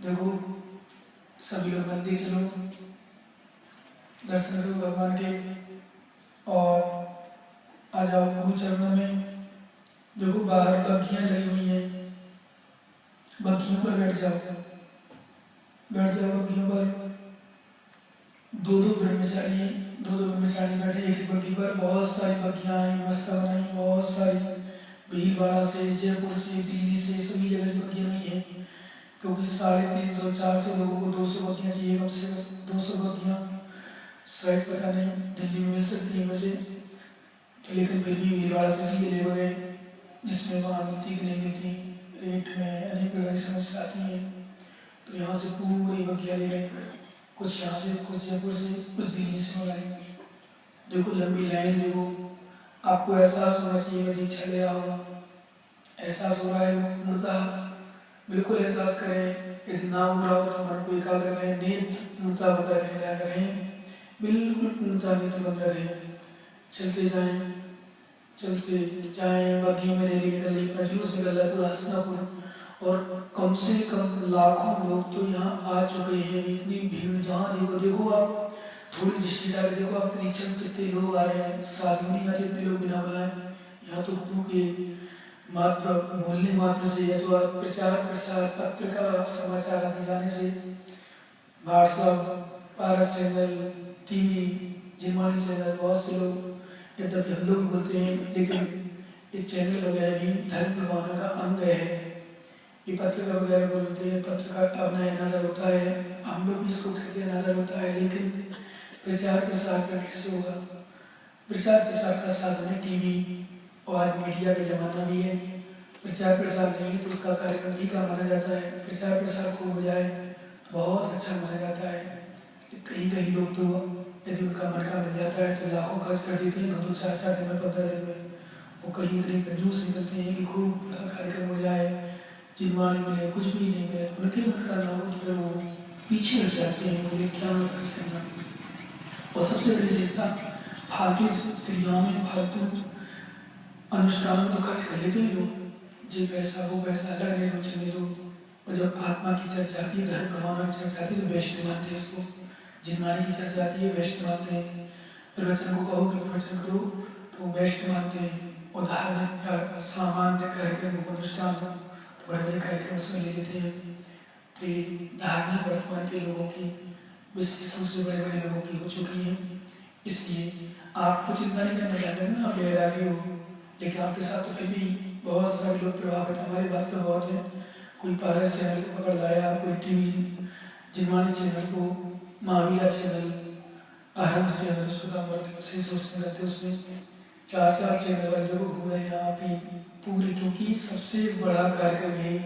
देखो सभी लोग मंदिर चलो, दर्शन करो भगवान के और आ जाओ गुरु चरणों में। देखो बाहर बग्घियां लगी हुई हैं, बग्घियों पर बैठ जाओ, बैठ जाओ बग्घियों पर। दो दो ब्रह्मचारी बैठे एक बग्घी पर। बहुत सारी बग्घियां आई, व्यवस्था बनाई, बहुत सारी भीलवाड़ा से, जयपुर से, दिल्ली से, सभी जगह से बग्घियां नहीं है, क्योंकि 350-400 लोगों को 200 बग्घियां चाहिए, कम से कम 200 बग्घियां। शायद पता नहीं दिल्ली में मिल सकती है वैसे, लेकिन फिर भी भीलवाड़ा से इसीलिए ले गए जिसमें वहाँ मिलती कि नहीं मिलती, रेट में अनेक प्रकार की समस्या आती है। तो यहाँ से पूरी बग्घियां ले गए, कुछ यहाँ से, कुछ जयपुर से, कुछ दिल्ली से मंगाई। देखो लंबी लाइन, देखो आपको एहसास होना चाहिए मैं दीक्षा ले रहा हूँ, एहसास हो रहा है मुद्दा, बिल्कुल एहसास करें। यदि ना हो रहा हो तो मन को एकाग्र रखें, नेत्र पूर्णता बंद रखें, ध्यान रखें, बिल्कुल पूर्णता नेत्र बंद रखें। चलते जाएं, बग्घी में रैली निकल रही, अपना जुलूस निकल रहा है पूरा हंसनापुर, और कम से कम लाखों लोग तो यहाँ आ चुके हैं। इतनी भीड़, जहाँ देखो आप थोड़ी दृष्टि डाल देखो आप, परीक्षा में कितने लोग आ रहे हैं, साधु नहीं आते इतने लोग बिना बुलाए। यहाँ तो गुरु के मात्र बोलने मात्र से, या तो प्रचार प्रसार पत्रिका समाचार आदि जाने से, व्हाट्सएप, पारस चैनल, टीवी, जिनमानी चैनल, बहुत से लोग, यद्यपि हम लोग बोलते हैं लेकिन ये चैनल वगैरह भी धर्म प्रमाणों का अंग है। ये पत्रिका वगैरह बोलते हैं, पत्रिका का अपना अनादर होता है, हम लोग भी इसको कहते अनादर होता है, लेकिन प्रचार प्रसार का कैसे होगा? प्रचार प्रसार का साधन है टीवी, और आज मीडिया का जमाना भी है। प्रचार प्रसार नहीं तो उसका कार्यक्रम भी का माना जाता है, प्रचार प्रसार को बजाय बहुत अच्छा माना जाता है। कहीं कहीं लोग तो यदि उनका मन का मिल जाता है तो लाखों खर्च कर देते हैं, 2-2, 4-4 दिन में, 15 दिन में। वो कहीं कहीं कंजूस निकलते हैं कि खूब कार्यक्रम हो जाए, जिनवाने मिले, कुछ भी नहीं मिले, उनके मन का ना हो तो फिर वो पीछे हट जाते हैं, बोले क्या खर्च करना। और सबसे बड़ी विशेषता फालतू क्रियाओं में, फालतू अनुष्ठानों में खर्च कर लेते हैं लोग, जी पैसा वो पैसा लगने को चले दो। और जब आत्मा की चर्चा आती है, धर्म प्रमाण की चर्चा आती है तो वैष्णव मानते हैं इसको, जिनवाणी की चर्चा आती है वैष्णव मानते हैं, प्रवचन को कहो कि प्रवचन करो तो वैष्णव मानते हैं। और धार्मिक सामान्य कार्यक्रम अनुष्ठान बड़े बड़े कार्यक्रम उसमें ले लेते हैं। तो ये धारणा वर्तमान के लोगों की, विशेष रूप से बड़े बड़े लोगों की हो चुकी है। इसलिए आपको चिंता नहीं करना चाहते ना, आप वैरागी हो, लेकिन आपके साथ तो फिर भी बहुत सारे लोग प्रभावित, हमारी बात तो बहुत है। कोई पारस चैनल को पकड़ लाया, कोई टीवी जिनवानी चैनल को, महावीरा चैनल, आरंभ चैनल, सुदामर विशेष रूप से रहते उसमें 4-4 चैनल वाले लोग घूम रहे हैं यहाँ की पूरी, क्योंकि सबसे बड़ा कार्यक्रम है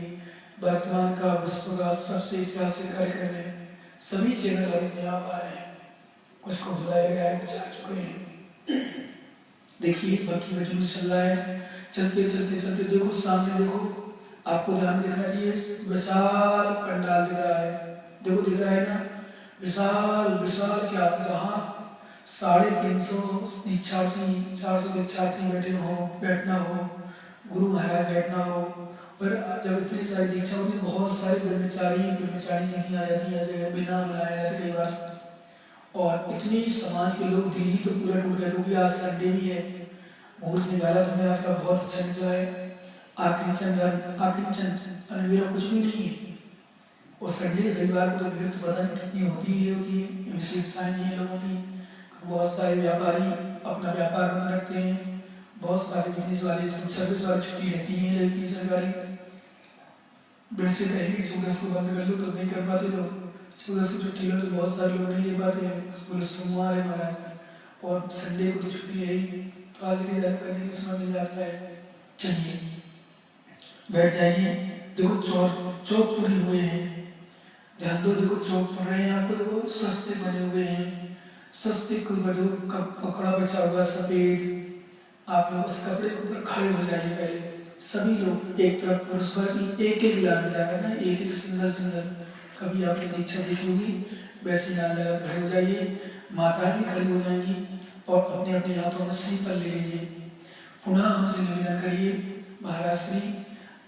वर्तमान का, विश्व का सबसे ऐतिहासिक कार्यक्रम है। सभी चैनल वाले यहाँ आ रहे हैं, कुछ को बुलाया गया है, कुछ आ चुके हैं। देखिए बाकी बच्चों चल रहा है, चलते चलते चलते देखो सामने, देखो आपको ध्यान देना चाहिए, विशाल पंडाल दिख रहा है, देखो दिख रहा है ना, विशाल विशाल, क्या जहाँ 350 दीक्षार्थी, 400 दीक्षार्थी बैठना हो, गुरु महाराज बैठना हो। पर जब इतनी सारी दीक्षा होती, बहुत सारे ब्रह्मचारी नहीं आ जाती है, बिना बुलाया जाते कई बार। और इतनी समाज के लोग, दिल्ली तो पूरा टूट गया, क्योंकि आज संडे भी है, मुहूर्त निकाला तुमने आज का बहुत अच्छा निकला है। आकिंचन अनवेरा कुछ भी नहीं है, और संडे रविवार को तो भीड़ तो पता नहीं कितनी होती है, विशेषताएं नहीं है लोगों की। बहुत सारे व्यापारी अपना व्यापार बंद रखते हैं, बहुत सारे बिजनेस वाले, सर्विस वाले छुट्टी रहती है सरकारी। वैसे कहेंगे 14 को बंद कर लो तो नहीं कर पाते लोग, 14 को छुट्टी लो तो बहुत सारे लोग नहीं ले पाते हैं, बोले सोमवार है महाराज, और संडे को तो छुट्टी है ही, तो आगे निदान करने की समय मिल जाता है। चलिए बैठ जाइए। देखो चौक पूरी हुए हैं, ध्यान दो। देखो चौक पड़ रहे हैं आपको, देखो सस्ते बने हुए हैं, सस्ते को बने कपड़ा बचा हुआ सफेद। आप लोग उस कपड़े के ऊपर खड़े हो जाइए पहले सभी लोग, एक तरफ पुरुष एक एक लाइन लगाकर ना, एक एक सिंगल सिंगल। कभी आपने दीक्षा देखी होगी, वैसे लाइन लगा खड़े हो जाइए। माताएं भी खड़ी हो जाएंगी और अपने अपने हाथों में श्रीफल ले लीजिए। पुनः हमसे निवेदन करिए, महाराज श्री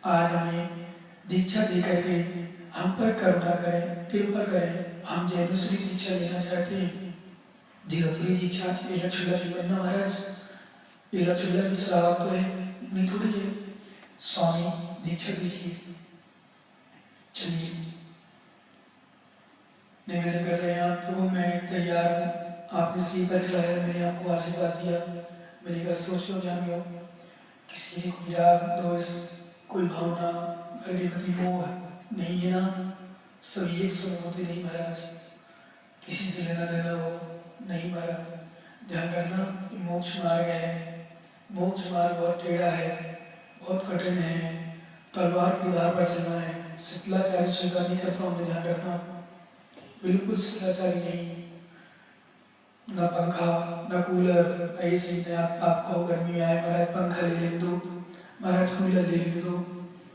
आज हमें दीक्षा दे करके हम पर करुणा करें, कृपा करें। हम जैनुश्री दीक्षा लेना चाहते हैं, धीरोपरी दीक्षा। एक छुल्ला बनना महाराज, एक छुल्ला भी श्रावक तो है, नहीं थोड़ी है। स्वामी दीक्षा दीजिए। चलिए निवेदन कर रहे हैं आपको, मैं तैयार हूँ। आपने श्रीफल चढ़ाया, मैंने आपको आशीर्वाद दिया, मेरी का सोचो जानियो। किसी की कोई राग दोष, कोई भावना, प्रति मोह नहीं है ना। सभी एक स्वर होते नहीं महाराज, किसी से लेना देना हो नहीं महाराज। ध्यान रखना, मोक्ष मार्ग है, मोक्ष मार्ग बहुत टेढ़ा है, बहुत कठिन है, तलवार की धार पर चलना है। शिथिलाचारी स्वीकार नहीं करता हूँ, ध्यान रखना, बिल्कुल शिथिलाचारी नहीं। न पंखा न कूलर, ऐसे ही आपको गर्मी में आए महाराज पंखा ले लेने दो, महाराज कूलर ले लेने दो,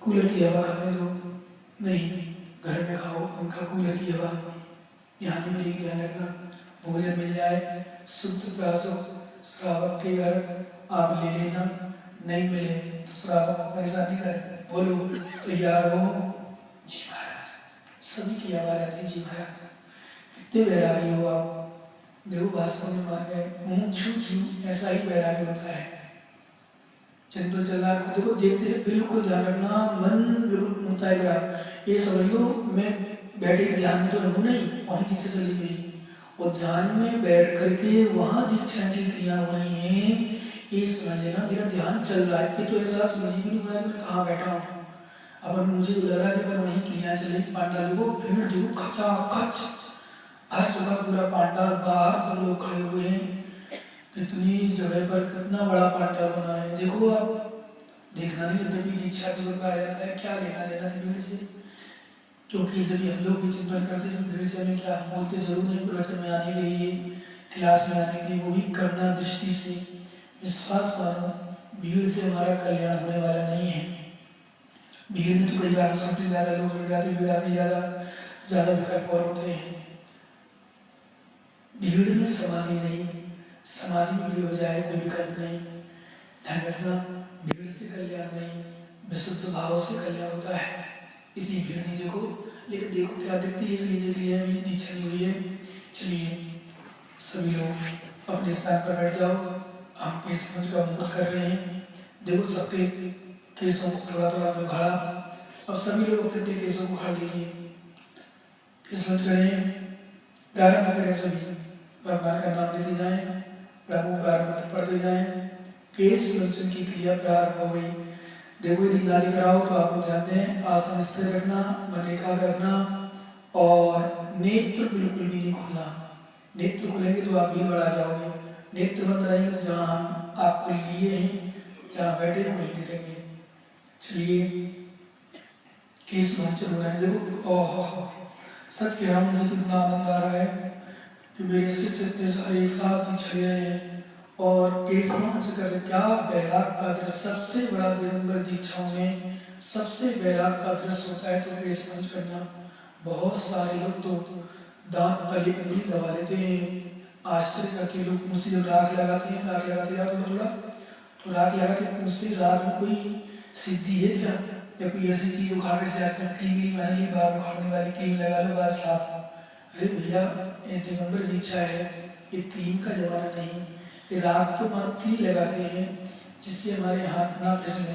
कूलर की हवा खाने दो। नहीं, घर में खाओ पंखा कूलर की हवा, यहाँ नहीं मिलेगी। ध्यान रखना, भोजन मिल जाए शुद्ध प्यासो, श्रावक के घर आप ले लेना, नहीं मिले तो श्रावक परेशानी करे। बोलो तैयार हो? जी महाराज। सभी की आवाज आती जी महाराज। कितने वैरागी हो आप, देखो वास्तव में मान गए, मुँह छू छू ऐसा ही वैरागी होता है। चंद्र चला को देखो, देखते हैं बिल्कुल ध्यान रखना, मन बिल्कुल मुतायरा। ये समझ लो मैं बैठे ध्यान में तो रहूँ नहीं, वहीं दीक्षा चली गई और ध्यान में बैठ करके वहाँ दीक्षा की क्रिया हो रही है। ये समझ लेना मेरा ध्यान चल रहा है। ये तो ऐसा समझ भी नहीं हो रहा है मैं कहाँ बैठा हूँ। अब मुझे लगा कि मैं वहीं क्रिया चली, पांडाल को भीड़ देखो खचा खच, हर जगह पूरा पांडाल, बाहर पर लोग खड़े हुए हैं। कितनी जगह पर कितना बड़ा पांडाल बना है, देखो आप। देखना नहीं, यद्यपि दीक्षा की ओर कहा जाता है, क्या लेना देना भीड़ से, क्योंकि यद्यपि हम लोग भी चिंतन करते हैं भीड़ से हमें क्या, बोलते जरूर हैं प्रवचन में आने के लिए, क्लास में आने के लिए, वो भी करना दृष्टि से। विश्वास मानो, भीड़ से हमारा कल्याण होने वाला नहीं है। भीड़ में तो कई बार सबसे ज्यादा लोग जुड़ जाते, भीड़ आके ज्यादा विकल्प और होते हैं। भीड़ में समाधि नहीं, समाधि में भीड़ हो जाए कोई विकल्प नहीं। ध्यान रखना, भीड़ से कल्याण नहीं, विशुद्ध भाव से कल्याण होता है। इसी भीड़ नहीं देखो, लेकिन देखो क्या देखती है, इसलिए देख लिया है, नीचे नहीं हुई है। चलिए सभी लोग अपने स्थान पर बैठ जाओ। हम केस का मुकुट कर रहे हैं, देखो सबके केसों को थोड़ा थोड़ा में उखाड़ा। अब सभी लोग अपने केसों को उखाड़ लीजिए, किस्मत करें, प्रारंभ करें। सभी भगवान का नाम लेते जाएं, प्रभु प्रारंभ पढ़ते जाएं। केस लक्षण की क्रिया प्रारंभ हो गई। देखो यदि नाली कराओ तो आप लोग ध्यान दें, आसन स्थिर रखना, मन एकाग्र रखना और नेत्र बिल्कुल भी नहीं खुलना। नेत्र खुलेंगे तो आप भी बढ़ा जाओगे, नेत्र बंद रहेंगे तो जहाँ हम आपको लिए हैं, जहाँ बैठे हैं वहीं दिखेंगे। चलिए केस लक्षण हो रहे हैं, देखो ओह सच कह रहा हूँ, मुझे तो इतना आनंद आ रहा है कि मेरे शिष्य एक साथ दीक्षा ले रहे हैं और केस कर क्या बैराग का दृश्य। सबसे बड़ा दिगंबर दीक्षाओं में सबसे बैराग का दृश्य होता है तो केस मंच करना। बहुत सारे लोग तो दांत तले उंगली दबा लेते हैं, आश्चर्य करके लोग मुँह से राग लगाते हैं, राग लगाते जाओ तो राग लगा के पूछते राग में कोई सिद्धि है क्या, या कोई ऐसी चीज उखाड़ने से आजकल क्रीम वाली बाल उखाड़ने वाली क्रीम लगा लो बात साफ। अरे भैया ये दिगंबर दीक्षा है, ये क्रीम का जमाना नहीं। ये राग तो मात्र लगाते हैं जिससे हमारे हाथ ना फिसले,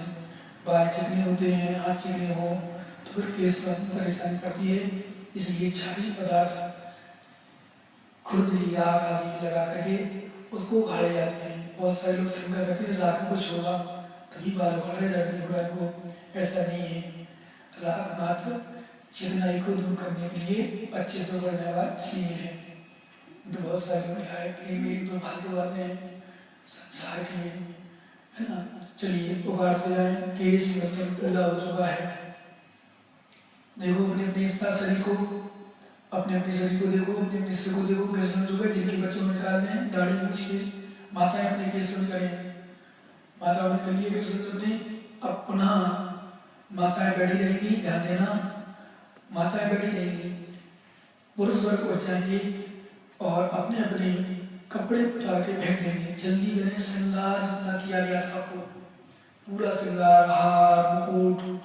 बाल चिकने होते हैं, हाथ चिकने हो तो फिर केस परेशानी करती है। इसलिए क्षारीय पदार्थ खुद आग आदि लगा करके उसको उखाड़े जाते हैं। बहुत सारे लोग शंका करते हैं राग कुछ होगा तभी बाल उखाड़े जाते हैं, को ऐसा नहीं है। राग मात्र चिकनाई को दूर करने के लिए अच्छे से बढ़ने वाला चीज है। तो बहुत सारे क्या है कि एक दो फालतू बातें हैं संसार की, है ना। चलिए उगाड़ते जाए, केस मतलब पूरा हो चुका है। देखो अपने अपने शरीर को, अपने अपने शरीर को देखो, अपने अपने सिर को देखो कैसे हो चुका है। जिनके बच्चों में निकालने हैं दाढ़ी मूछ के, माताएं अपने केस में करें, माताओं ने करिए कैसे तुमने। अब पुनः माताएं बैठी रहेंगी, ध्यान देना, माताएं बैठी रहेंगी, पुरुष वर्ग को बचाएंगे और अपने अपने कपड़े उतार के फेंक देंगे। जल्दी करें, श्रृंगार जितना किया गया था आपको, पूरा श्रृंगार, हार, मुकुट,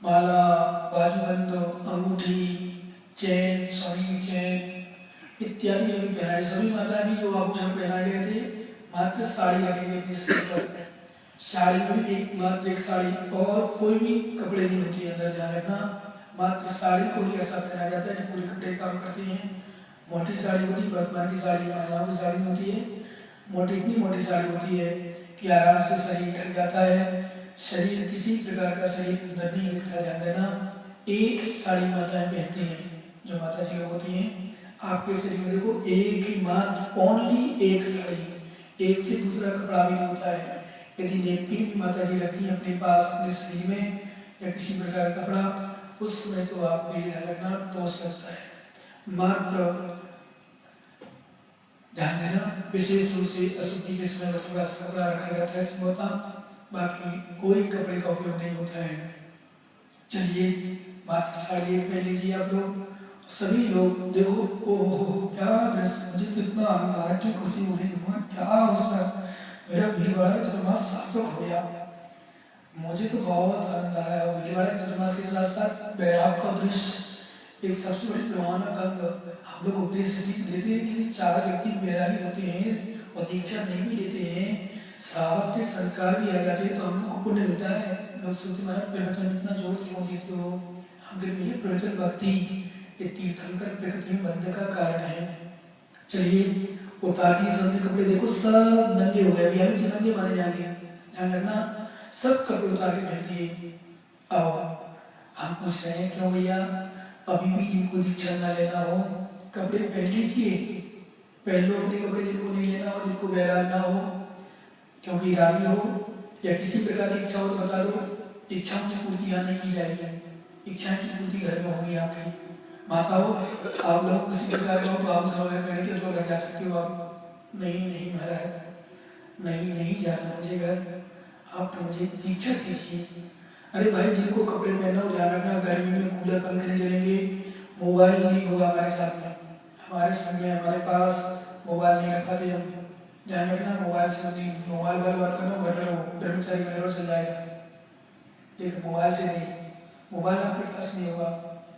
माला, बाजूबंद, अंगूठी, चैन, सोने की चैन इत्यादि जो भी पहनाए, सभी माता भी जो आभूषण पहनाए गए थे, मात्र साड़ी रखेंगे अपने सिर पर। साड़ी में एक मात्र एक साड़ी, और कोई भी कपड़े नहीं होती है अंदर, ध्यान रखना। मात्र साड़ी को ही ऐसा पहना जाता है कि पूरे कपड़े काम करते हैं। मोटी साड़ी होती है, वर्तमान की साड़ी महिलाओं की साड़ी होती है, मोटी इतनी मोटी साड़ी होती है कि आराम से शरीर ढक जाता है, शरीर किसी प्रकार का शरीर अंदर नहीं दिखता। ध्यान देना, एक ही साड़ी माताएं पहनती हैं जो माता जी लोग होती हैं। आपके शरीर में देखो एक ही मात्र ओनली एक साड़ी, एक से दूसरा कपड़ा भी नहीं होता है। यदि नेपकिन भी माता जी रखी है अपने पास अपने शरीर में या किसी प्रकार का कपड़ा, उस समय तो आपको ये ध्यान रखना दोष लगता है। मात्र ध्यान देना, विशेष रूप से अशुद्धि के समय थोड़ा सा कपड़ा रखा जाता है इसमें होता, बाकी कोई कपड़े का उपयोग नहीं होता है। चलिए मात्र साड़ी पहन लीजिए आप लोग, सभी लोग देखो। ओहो क्या दृश्य, मुझे तो इतना आनंद आ रहा है कि खुशी हो रही है, क्या उसका मेरा भीलवाड़ा चतुर्मास सार्थक हो गया। मुझे तो बहुत आनंद आया। भीलवाड़ा चतुर्मास के साथ साथ बैराग का दृश्य एक सबसे बड़ी लुभावना अंग। हम लोग उपदेश से सीख लेते हैं कि 4 व्यक्ति बैरागी होते हैं और दीक्षा नहीं भी लेते हैं, श्रावक के संस्कार भी आ जाते हैं तो हम लोग को पुण्य मिलता है। लोग सोचते महाराज प्रवचन इतना जोर क्यों देते हो, हम कहते हैं प्रवचन भक्ति ये तीर्थंकर प्रकृति में बंधन का कारण है। चलिए उतारती संत कपड़े देखो सब नंगे हो गए, अभी तो नंगे माने जाएंगे, ध्यान रखना, सब कपड़े उतार के पहन दिए। आओ हम पूछ रहे हैं क्यों भैया, अभी भी जिनको दीक्षा न लेना हो कपड़े पहन लीजिए, पहन लो अपने कपड़े, जिनको नहीं लेना हो, जिनको वैराग ना हो, क्योंकि रागी हो या किसी प्रकार की इच्छा हो तो बता दो, इच्छाओं की पूर्ति यहाँ नहीं की जाएगी, इच्छाएं की पूर्ति घर में होगी आपकी। माता हो आप लोग किसी प्रकार का हो तो आप सलवार पहन के तो घर जा सकते हो आप। नहीं नहीं महाराज नहीं नहीं जाना मुझे घर, आप तो मुझे दीक्षा दीजिए। अरे भाई जिनको कपड़े पहना हो ध्यान रखना, गर्मी में कूलर पंखे नहीं चलेंगे, मोबाइल नहीं होगा हमारे साथ में, हमारे समय हमारे पास मोबाइल नहीं रखा थे हम, ध्यान रखना। मोबाइल से नहीं, मोबाइल वाली बात करना बटन हो ब्रह्मचारी बटन चल जाएगा, लेकिन मोबाइल से नहीं, मोबाइल आपके पास नहीं होगा।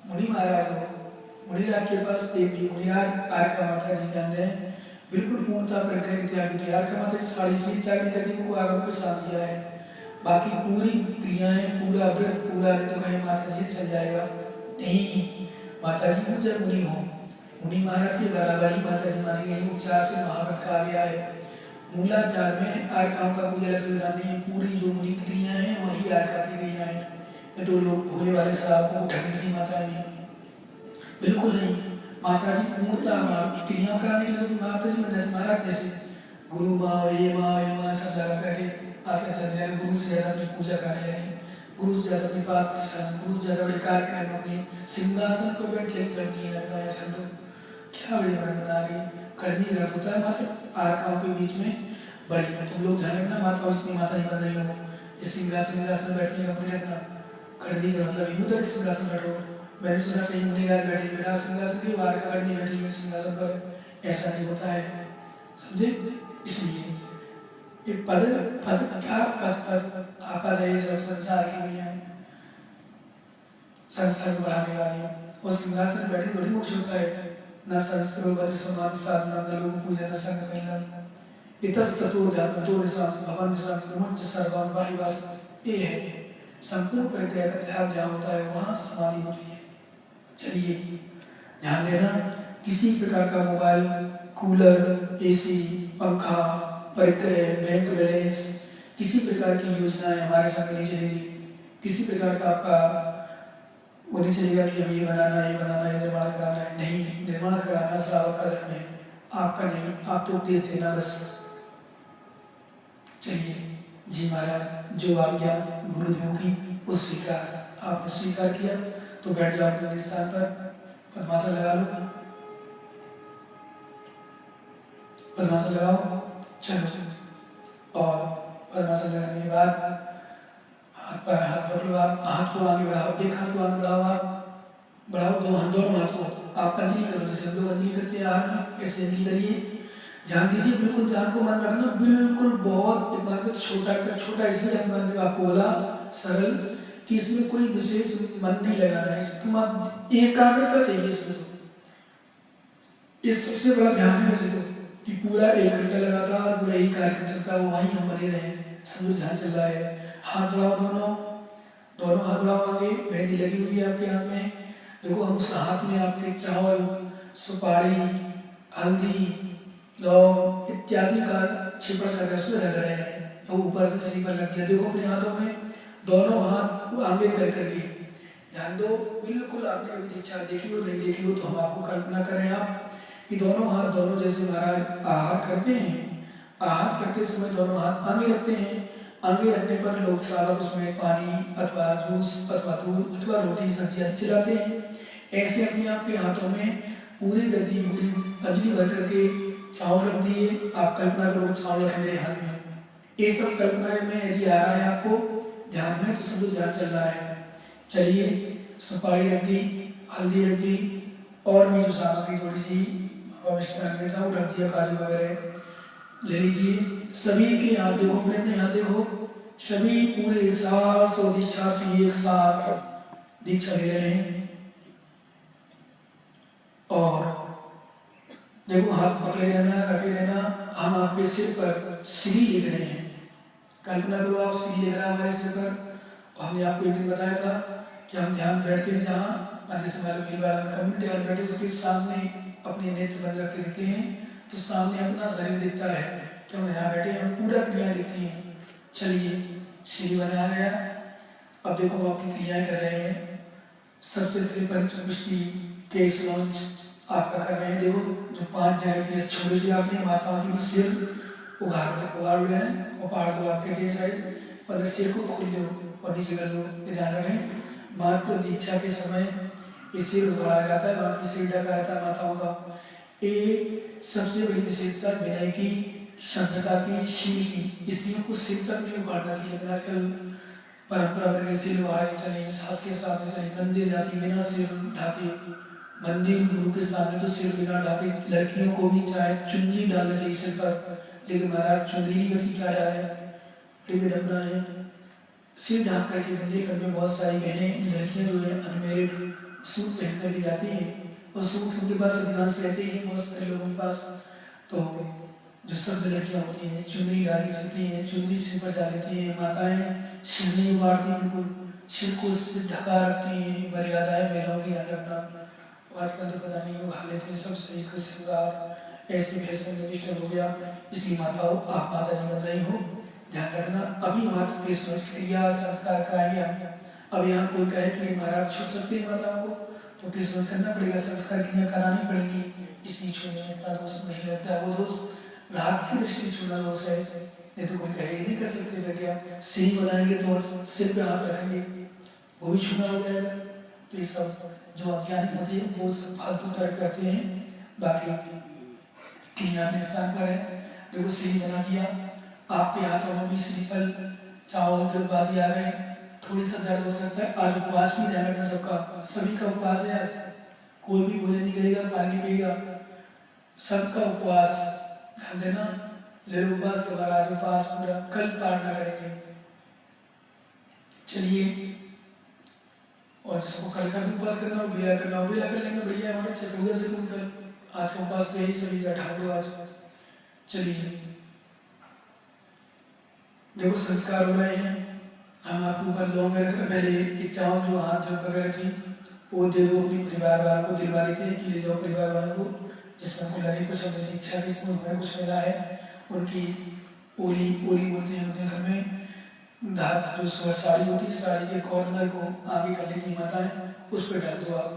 मुनि महाराज हो, मुनिराज के पास एक भी मुनिराज आर का माता जी ध्यान दें बिल्कुल पूर्णता प्रकृति त्यागी थी। आर का माता जी साड़ी से त्यागी करके को आगे पर साथ दिया है, बाकी पूरी क्रियाएं पूरा व्रत पूरा तो कहीं माता जी चल जाएगा नहीं। माता जी हो जब मुनि हो, मुनि महाराज के बराबर ही माता जी मानी गई। उपचार से महाव्रत का आर्य है, मूलाचार में आर काम का कोई अलग सुविधा नहीं है, पूरी जो मुनि क्रिया है वही आर का क्रिया है। ये तो लोग भोले वाले श्राप को उठाने की माता जी बिल्कुल नहीं, माता जी पूर्णता क्रिया कराने के लिए माता जी महाराज जैसे गुरु माँ ये माँ सब लगा करके आजकल चल रहे गुरु से ज्यादा अपनी पूजा कराने लगे, गुरु से ज्यादा अपनी बात, गुरु से ज्यादा बड़े कार्यक्रम अपने सिंहासन को बैठ ले करनी है। तो क्या बड़ी बना रही करनी गलत होता है, मात्र आरकाओं के बीच में बड़ी। तुम लोग ध्यान रखना, माता जितनी माता जी बन रही हो, इस सिंहासन बैठने का अपने रखना करनी का मतलब ये होता है सिंहासन बैठो। मैंने सुना कहीं मुनिराज बैठे बिना सिंहासन के, बाहर का नहीं बैठी हुई सिंहासन पर, ऐसा नहीं होता है, समझे। इसलिए ये पद पद क्या पद आपद है, सब संसार के लिए संसार को बढ़ाने वाली, वो सिंहासन बैठे थोड़ी मोक्ष होता है। न संस्कृत बद समाधि साधना न लोग पूजा न संग कल्याण इतस्ततो ध्यान तो निशान भवन निशान प्रमुख सर्वान वाही वास, ये है संपूर्ण प्रक्रिया का त्याग जहाँ होता है वहाँ समाधि होती है। चलिए ध्यान देना, किसी प्रकार का मोबाइल, कूलर, एसी, पंखा, परित्रय, बैंक बैलेंस, किसी प्रकार की योजनाएं हमारे सामने नहीं चलेगी। किसी प्रकार का आपका वो नहीं चलेगा कि हमें ये बनाना है, ये निर्माण कराना है, नहीं, निर्माण कराना श्रावक का धर्म है। आपका नहीं, आप तो उपदेश देना बस। चलिए जी महाराज, जो आज्ञा गुरुदेव की वो स्वीकार, आपने स्वीकार किया तो बैठ जाओ अपने स्थान पर, पद्मासन लगा लो, पद्मासन लगाओ, चलो। और पद्मासन लगाने के बाद हाथ पर हाथ पकड़ो, आप हाथ को आगे बढ़ाओ, एक हाथ को आगे बढ़ाओ, आप बढ़ाओ दोनों हाथ को, आप अंजलि करो, जैसे हम लोग अंजलि करते हैं हाथ में, ऐसे अंजलि करिए। ध्यान दीजिए, बिल्कुल ध्यान को मन रखना, बिल्कुल बहुत एक बार छोटा का छोटा, इसलिए हमने आपको बोला सरल कि इसमें कोई विशेष मन नहीं लगाना है, तुम आप एकाग्रता चाहिए इसमें। इस सबसे बड़ा ध्यान है वैसे तो कि पूरा 1 घंटा लगातार पूरा यही कार्यक्रम चलता है, वहीं हम बने रहे, समझ ध्यान चल रहा है। हाथ बढ़ाओ, दोनों हाथ बढ़ाओ आगे, मेहंदी लगी हुई है आपके हाथ में, देखो हम उस हाथ में आपके चावल, सुपारी, हल्दी, लौंग इत्यादि का छिपड़ करके उसमें रख रहे हैं, तो ऊपर से श्रीफल रख दिया, देखो अपने हाथों में, दोनों हाथ को आगे कर करके ध्यान दो। बिल्कुल आपने अभी दीक्षा देखी हो नहीं देखी हो तो हम आपको कल्पना करें आप कि दोनों हाथ, दोनों जैसे महाराज आहार करते हैं, आहार करते समय दोनों हाथ आगे रखते हैं, आगे रखने पर लोग श्रावक उसमें पानी अथवा जूस अथवा दूध अथवा रोटी सब्जी आदि चलाते हैं। ऐसे अपने आपके हाथों में पूरी गद्दी पूरी अंजलि भर करके चावल रख दिए, आप कल्पना करो चावल रखे मेरे हाथ में, ये सब कल्पना में यदि आ रहा है आपको ध्यान में तो समझो ध्यान चल रहा है। चलिए सुपारी रख दी, हल्दी रख दी, और भी जो सामग्री थोड़ी सी विष्णु था वो रख दिया, काजू वगैरह ले लीजिए। सभी के यहाँ देखो, अपने यहाँ देखो, सभी पूरे 700 दीक्षार्थी एक साथ दीक्षा ले रहे हैं। और देखो हाथ पकड़े रहना, रखे रहना, हम आपके सिर पर श्री लिख रहे हैं, कल्पना करो आप श्री लिख रहा है हमारे सिर पर। और हमने आपको एक दिन बताया था कि हम ध्यान बैठते हैं जहाँ जैसे कम्युनिटी हॉल बैठे उसके सामने अपने नेत्र बंद रख के देते हैं, तो सामने अपना शरीर दिखता है कि हम यहाँ बैठे हम पूरा क्रिया दिखती हैं। चलिए श्री बना गया, अब देखो हम आपकी क्रियाएं कर रहे हैं। सबसे पहले पंचमुष्टि केश लॉन्च आपका कर रहे हैं, देखो जो 5 जगह केस छोड़ दिया आपने, माताओं की सिर उगाड़ हुए हैं और पहाड़ दो आपके केस साइज, और सिर को खोल दो और नीचे कर दो, ध्यान रखें। मात्र दीक्षा के समय ये सिर उगाड़ा जाता है, बाकी सिर ढका रहता है माताओं का। ये सबसे बड़ी विशेषता विनय की, शुद्धता की, शील की। स्त्रियों को सिर तक नहीं उगाड़ना चाहिए, लेकिन आजकल परंपरा में सिर उगाड़े चले, सास के साथ चले, मंदिर जाती बिना सिर ढाके, मंदिर गुरु के सामने तो सिर बिना ढाके। लड़कियों को भी चाहे चुन्नी डालना चाहिए सिर पर, लेकिन महाराज चुन्नी नहीं बची, क्या डाले, बड़ी विडम्बना है। सिर ढाक करके मंदिर घर में बहुत सारी बहनें लड़कियां जो है अनमेरिड सूट पहन कर भी जाती हैं, और सूट उनके पास अधिकांश रहते हैं बहुत सारे लोगों के पास। तो जो सब लड़कियां होती हैं चुन्नी डाली चलती हैं, चुन्नी सिर पर डाल लेती हैं, माताएं सिर नहीं उगाड़ती, बिल्कुल सिर को ढका रखती हैं, मर्यादा है महिलाओं की, याद रखना। आजकल तो पता नहीं उगा लेते हैं सब सही को श्रृंगार ऐसे फैशन में डिस्टर्ब हो गया, इसलिए माताओं आप माता जी बन रही हो, ध्यान रखना। अभी माता के क्रिया संस्कार कराएंगे हम। अब यहाँ कोई कहे कि महाराज छूट सकते हैं माताओं को, तो किसमें करना पड़ेगा, संस्कार क्रिया करानी पड़ेगी, इसलिए छूने इतना दोष नहीं लगता। वो दोष राग की दृष्टि छूना दोष है, नहीं तो कोई कहे नहीं कर सकते क्या, सिर बनाएंगे तो सिर पे हाथ रखेंगे वो भी छूना हो जाएगा। तो ये सब जो अज्ञानी होते हैं वो सब फालतू तर्क करते हैं। बाकी क्रिया में स्नान पर है, देखो सिर बना दिया, आपके हाथों में भी श्रीफल चावल द्रव्य आ गए, थोड़ी सा दर्द हो सकता है। आज उपवास भी ध्यान रखना सबका, सभी का उपवास है आज, कोई भी भोजन नहीं करेगा, पानी पिएगा, सबका उपवास ध्यान देना। ले उपवास के बाद आज उपवास पूरा, कल पालना करेंगे। चलिए, और जिसको कल का भी उपवास करना हो, बेला करना हो बेला कर लेंगे, बढ़िया है, अच्छा चौदह से तुम कल आज का उपवास तो यही सभी ढाल दो आज। चलिए देखो संस्कार हो रहे हैं, हम आपके ऊपर लौंग रखकर पहले एक चावल जो हाथ जो वगैरह थी वो दे दो, अपने परिवार वालों को दिलवा देते हैं कि ले जाओ परिवार वालों को, जिसमें को लगे कुछ अपनी इच्छा की हमें कुछ मिला है। उनकी ओली बोलते हैं उनके घर में धात जो साड़ी होती है, साड़ी के कॉर्नर को आगे कर लेती माता है, उस पर डाल दो आप।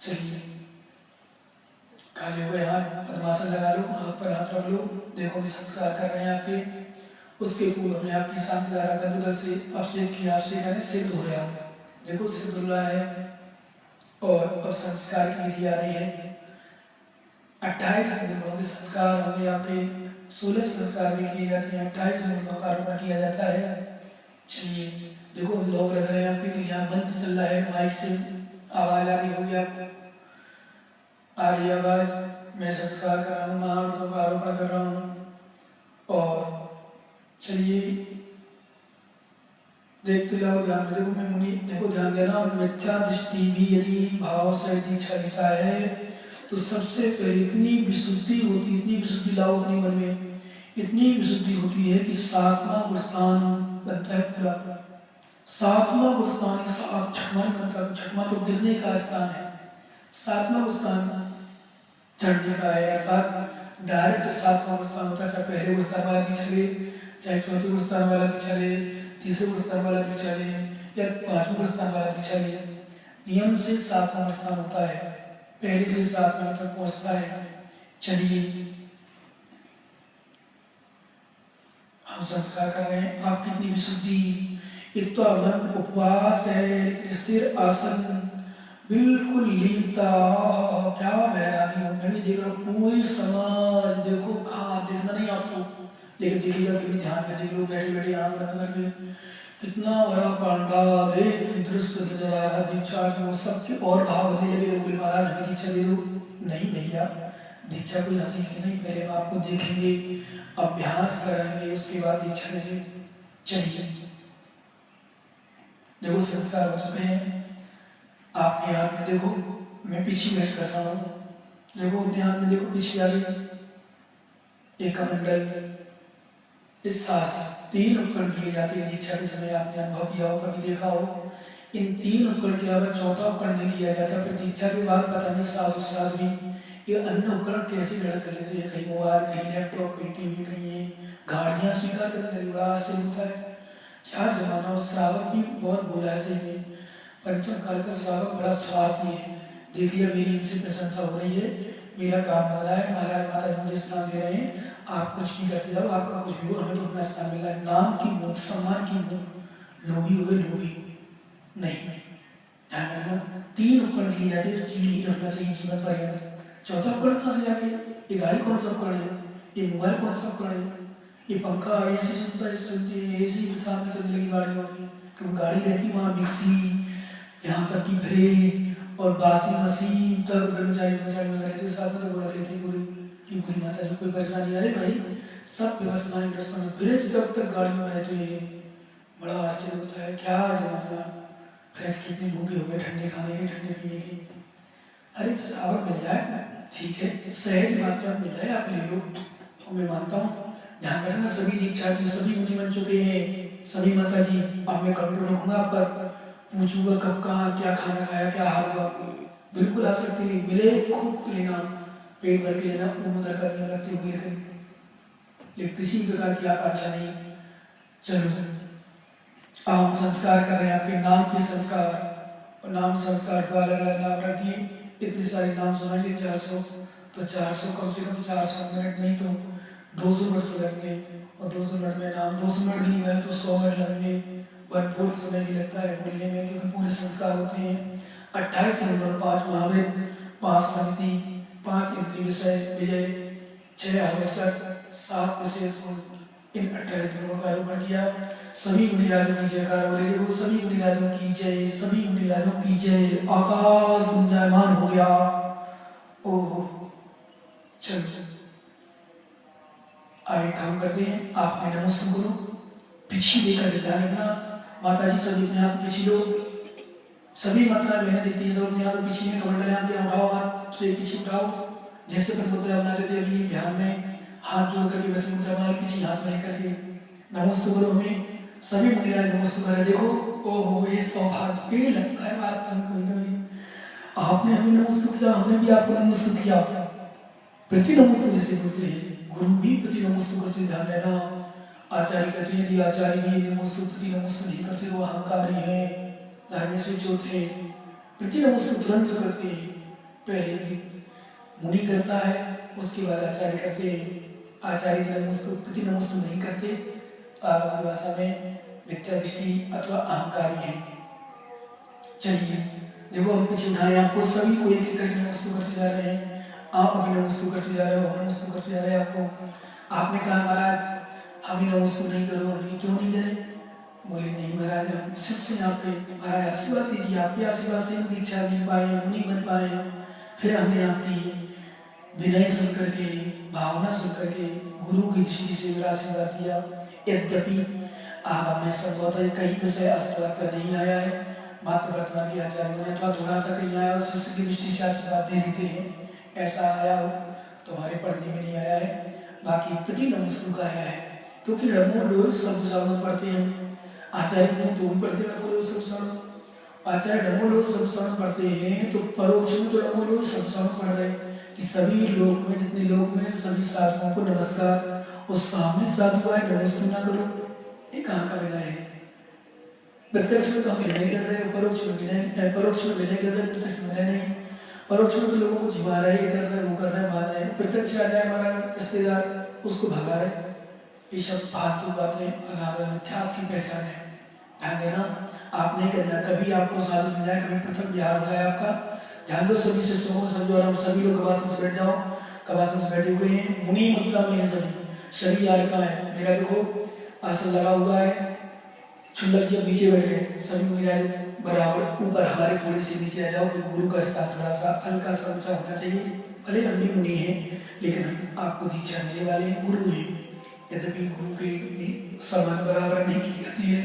चलिए खाली हुए हाथ पद्मासन लगा लो, हाथ पर हाथ रख लो, देखो भी संस्कार कर रहे हैं आपके। उसके फूल अपने आप की शांति धारा तंदुर से अभिषेक किया, अभिषेक करें सिद्ध हो गया, देखो सिद्ध हो रहा है। और अब संस्कार की विधि आ रही है। 28 गुणों के संस्कार होंगे आपके, 16 संस्कार भी किए जाते हैं, 28 गुणों का आरोपण किया जाता है। चलिए देखो लोग लग रहे हैं आपके, यहाँ मंत्र चल रहा है, माइक से आवाज आ रही होगी आपको, आ रही आवाज, मैं संस्कार कर रहा हूँ, महावृतों का आरोपण कर रहा हूँ। और चलिए देखते जाओ, ध्यान में देखो, मैं मुनि देखो ध्यान देना, मिथ्या दृष्टि भी यदि भाव से दीक्षा लेता है तो सबसे पहले इतनी विशुद्धि होती, इतनी विशुद्धि लाओ अपने मन में, इतनी विशुद्धि होती है कि 7वां गुणस्थान बनता है पूरा। 7वां गुणस्थान, छठवां तो गिरने का स्थान है, 7वां गुणस्थान चढ़ने का है, अर्थात डायरेक्ट 7वां गुणस्थान होता है। चाहे पहले गुणस्थान वाला भी चले, चाहे चौथे गुणस्थान वाला भी चले, तीसरे गुणस्थान वाला भी चले, या 5वें गुणस्थान वाला भी चले, नियम से 7वां गुणस्थान होता है, पहले से 7वें तक पहुंचता है। चलिए हम संस्कार कर रहे हैं, आप कितनी विशुद्धि, एक तो मन उपवास है, स्थिर आसन, बिल्कुल लीपता, क्या बैरागी हो, मैं भी देख रहा हूँ पूरी समाज, देखो कहाँ देखना नहीं आपको, लेकिन देखिएगा कभी ध्यान में देख लो, बैठे बैठे आंख बंद करके, कितना बड़ा पांडाल, एक दृश्य दीक्षा की वो सबके और भाव बनने लगे, बोले महाराज हमें दीक्षा दे दो। नहीं भैया, दीक्षा कोई हंसी की नहीं, पहले हम आपको देखेंगे, अभ्यास कराएंगे, उसके बाद दीक्षा दीजिए। चलिए देखो संस्कार हो चुके हैं आपके हाथ में, देखो मैं पीछे बैठ कर रहा हूँ, देखो अपने हाथ में देखो पीछे आ गई एक कमंडल। इस शास्त्र 3 उपकरण दिए जाते हैं दीक्षा के समय, आपने अनुभव किया हो, कभी देखा हो। इन 3 उपकरण के अलावा चौथा उपकरण नहीं दिया जाता। फिर दीक्षा के बाद पता नहीं साधु साध्वी ये अन्य उपकरण कैसे ग्रहण कर लेते हैं, कहीं मोबाइल, कहीं लैपटॉप, कहीं टीवी, कहीं गाड़ियाँ स्वीकार करते हैं, बड़ा आश्चर्य होता है। क्या जमाना, उस श्रावक की बहुत बोला है सही में, पंचम काल का श्रावक बड़ा स्वार्थी है। देखिए मेरी इनसे प्रशंसा हो रही है, मेरा काम कर रहा है, महाराज महाराज मुझे स्थान दे रहे हैं, आप कुछ भी करते जाओ, आपका कुछ भी हो, हमें तो अपना स्थान मिला है। नाम की भूख, सम्मान की भूख, लोभी हुए लोभी नहीं। ध्यान रखना 3 उपकरण दिए जाते हैं, जी नहीं रखना चाहिए जीवन पर्यंत। चौथा उपकरण कहाँ से जाते हैं, ये गाड़ी कौन सा उपकरण है, ये मोबाइल कौन सा उपकरण है, ये पंखा ऐसी सुविधा चलती है, ऐसी साथ में चलने लगी गाड़ी होती है, क्योंकि गाड़ी रहती वहाँ मिक्सी, यहाँ तक कि फ्रिज और वॉशिंग मशीन तक कर्मचारी रहते साथ में बोला लेती पूरी की पूरी माता जी कोई परेशानी आ रही भाई, सब व्यवस्थाएं फ्रिज तक गाड़ियों में रहते हैं। बड़ा आश्चर्य होता है, क्या जमाना, फ्रिज कितनी भूखे हो गए ठंडे खाने के, ठंडे पीने की। अरे आवक मिल जाए ठीक है, सहज मात्रा मिल जाए आप ले लो, मैं मानता हूँ। ध्यान रखना सभी दीक्षा जो सभी मुनि बन चुके हैं, सभी माता जी, अब मैं कंट्रोल रखूंगा आप पर, पूछूंगा कब कहाँ क्या खाना खाया, क्या हाल हुआ, बिल्कुल आसक्ति नहीं, मिले खूब लेना, पेट भर के लेना, उम्र करनी रखते हुए, लेकिन किसी प्रकार की आकांक्षा नहीं। चलो आप संस्कार कर रहे हैं, आपके नाम के संस्कार, और नाम संस्कार को अलग अलग नाम रखिए, इतने सारे नाम सुनाइए 400, तो 400 कम से कम 400 मिनट नहीं तो 200 मिनट तो लगेंगे, और 200 मिनट में नाम 200 मिनट भी नहीं गए तो 100 मिनट लगेंगे, भरपूर समय भी लगता है बोलने में, क्योंकि पूरे संस्कार होते हैं। 28 नंबर 5 महावृत, 5 शांति, 5 इंद्रिय विषय विजय, 6 आवश्यक, 7 विशेष, इन 28 गुणों का आरोपण किया। सभी मुनिराजों की जयकार हो रही है, सभी मुनिराजों की जय, सभी मुनिराजों की जय। आकाश गुंजायमान हो गया। ओह चल आगे काम करते हैं। आपने नमस्कार करो, पीछे देकर ध्यान रखना, माता जी सभी अपने आप पीछे लो, सभी माताएं बहनें देती है, सब अपने आप पीछे हैं, कमंडल आप उठाओ, हाथ से पीछे उठाओ, जैसे मुद्रा बनाते थे अभी ध्यान में, हाथ जोड़ करके वैसे मुद्रा बना, पीछे हाथ में लेकर के नमस्ते करो। हमें सभी मुनिराज नमस्ते करें। देखो ओहो ये सौभाग्य लगता है वास्तव में, कभी कभी आपने हमें नमस्ते किया, हमने भी आपको नमस्ते किया, प्रति नमस्ते जैसे बोलते हैं, गुरु भी प्रति नमस्ते करते, ध्यान देना। आचार्य कहते हैं यदि आचार्य नहीं नमस्ते प्रति नमस्ते नहीं करते वो अहंकारी है, धर्म से जो थे प्रति नमस्ते तुरंत करते हैं। पहले मुनि करता है, उसके बाद आचार्य करते हैं। आचार्य जी प्रति नमस्कार नहीं करते, आगम की भाषा में मिथ्या दृष्टि अथवा अहंकारी है। चलिए देखो, हम पीछे उठाए आपको सभी को एक एक करके नमस्कार करते जा रहे हैं। आप अभी नमस्कार करते जा रहे हो, हम नमस्कार करते जा रहे हैं आपको। आपने कहा महाराज हम ही नमस्कार नहीं करो, हम क्यों नहीं करें? बोले नहीं महाराज, हम शिष्य यहाँ पे, महाराज आशीर्वाद दीजिए, आपके आशीर्वाद से हम दीक्षा मिल पाए, मुनि बन पाए। फिर हमने आपकी विनय सुन करके, भावना सुन करके, गुरु की दृष्टि से मेरा आशीर्वाद दिया। यद्यपि आज हमें संभवतः कहीं पे से आशीर्वाद कर नहीं आया है, मात्र वर्तमान के आचार्य ने अथवा थोड़ा सा कहीं आया और शिष्य की दृष्टि से आशीर्वाद दे देते हैं, ऐसा आया हो तो हमारे पढ़ने में नहीं आया है। बाकी प्रति नमस्कार का आया है, क्योंकि नमो लोग सब सालों पढ़ते हैं। आचार्य जी तो भी पढ़ते नमो लोग सब सालों, आचार्य नमो लोग सब सालों पढ़ते हैं, तो परोक्ष में तो नमो लोग सब सालों पढ़ रहे कि सभी लोग में, जितने लोग में, सभी साधुओं को नमस्कार। उस सामने साधु आए नमस्कार ना करो, ये कहाँ का विनय है? प्रत्यक्ष में तो हम विनय कर रहे हैं, परोक्ष में विनय, परोक्ष में विनय कर रहे हैं, प्रत्यक्ष में विनय नहीं। परोक्ष में तो लोगों को झिमा रहे, ये कर रहे हैं, वो कर रहे हैं, मार रहे हैं। प्रत्यक्ष आ जाए हमारा रिश्तेदार, उसको भगा रहे। ये सब फालतू बातें, अनादर मिथ्यात्व की पहचान है। ध्यान देना, आप नहीं करना। कभी आपको साधु मिल जाए, कभी पृथक विहार हो जाए आपका, ध्यान दो। सभी शिष्यों को समझो, और सभी लोग कवासन से बैठ जाओ। कवासन से बैठे हुए हैं, मुनि मुद्रा में है सभी, शरीर यार का है। मेरा देखो आसन लगा हुआ है, चुल्लर के नीचे बैठे सभी मुनि बराबर ऊपर, हमारे थोड़ी सी नीचे आ जाओ। कि गुरु का स्थान थोड़ा सा हल्का सा ऊंचा होना चाहिए। भले हम भी मुनि हैं, लेकिन हम आपको दीक्षा देने वाले गुरु हैं। यद्यपि गुरु के समान बराबर नहीं की जाती है,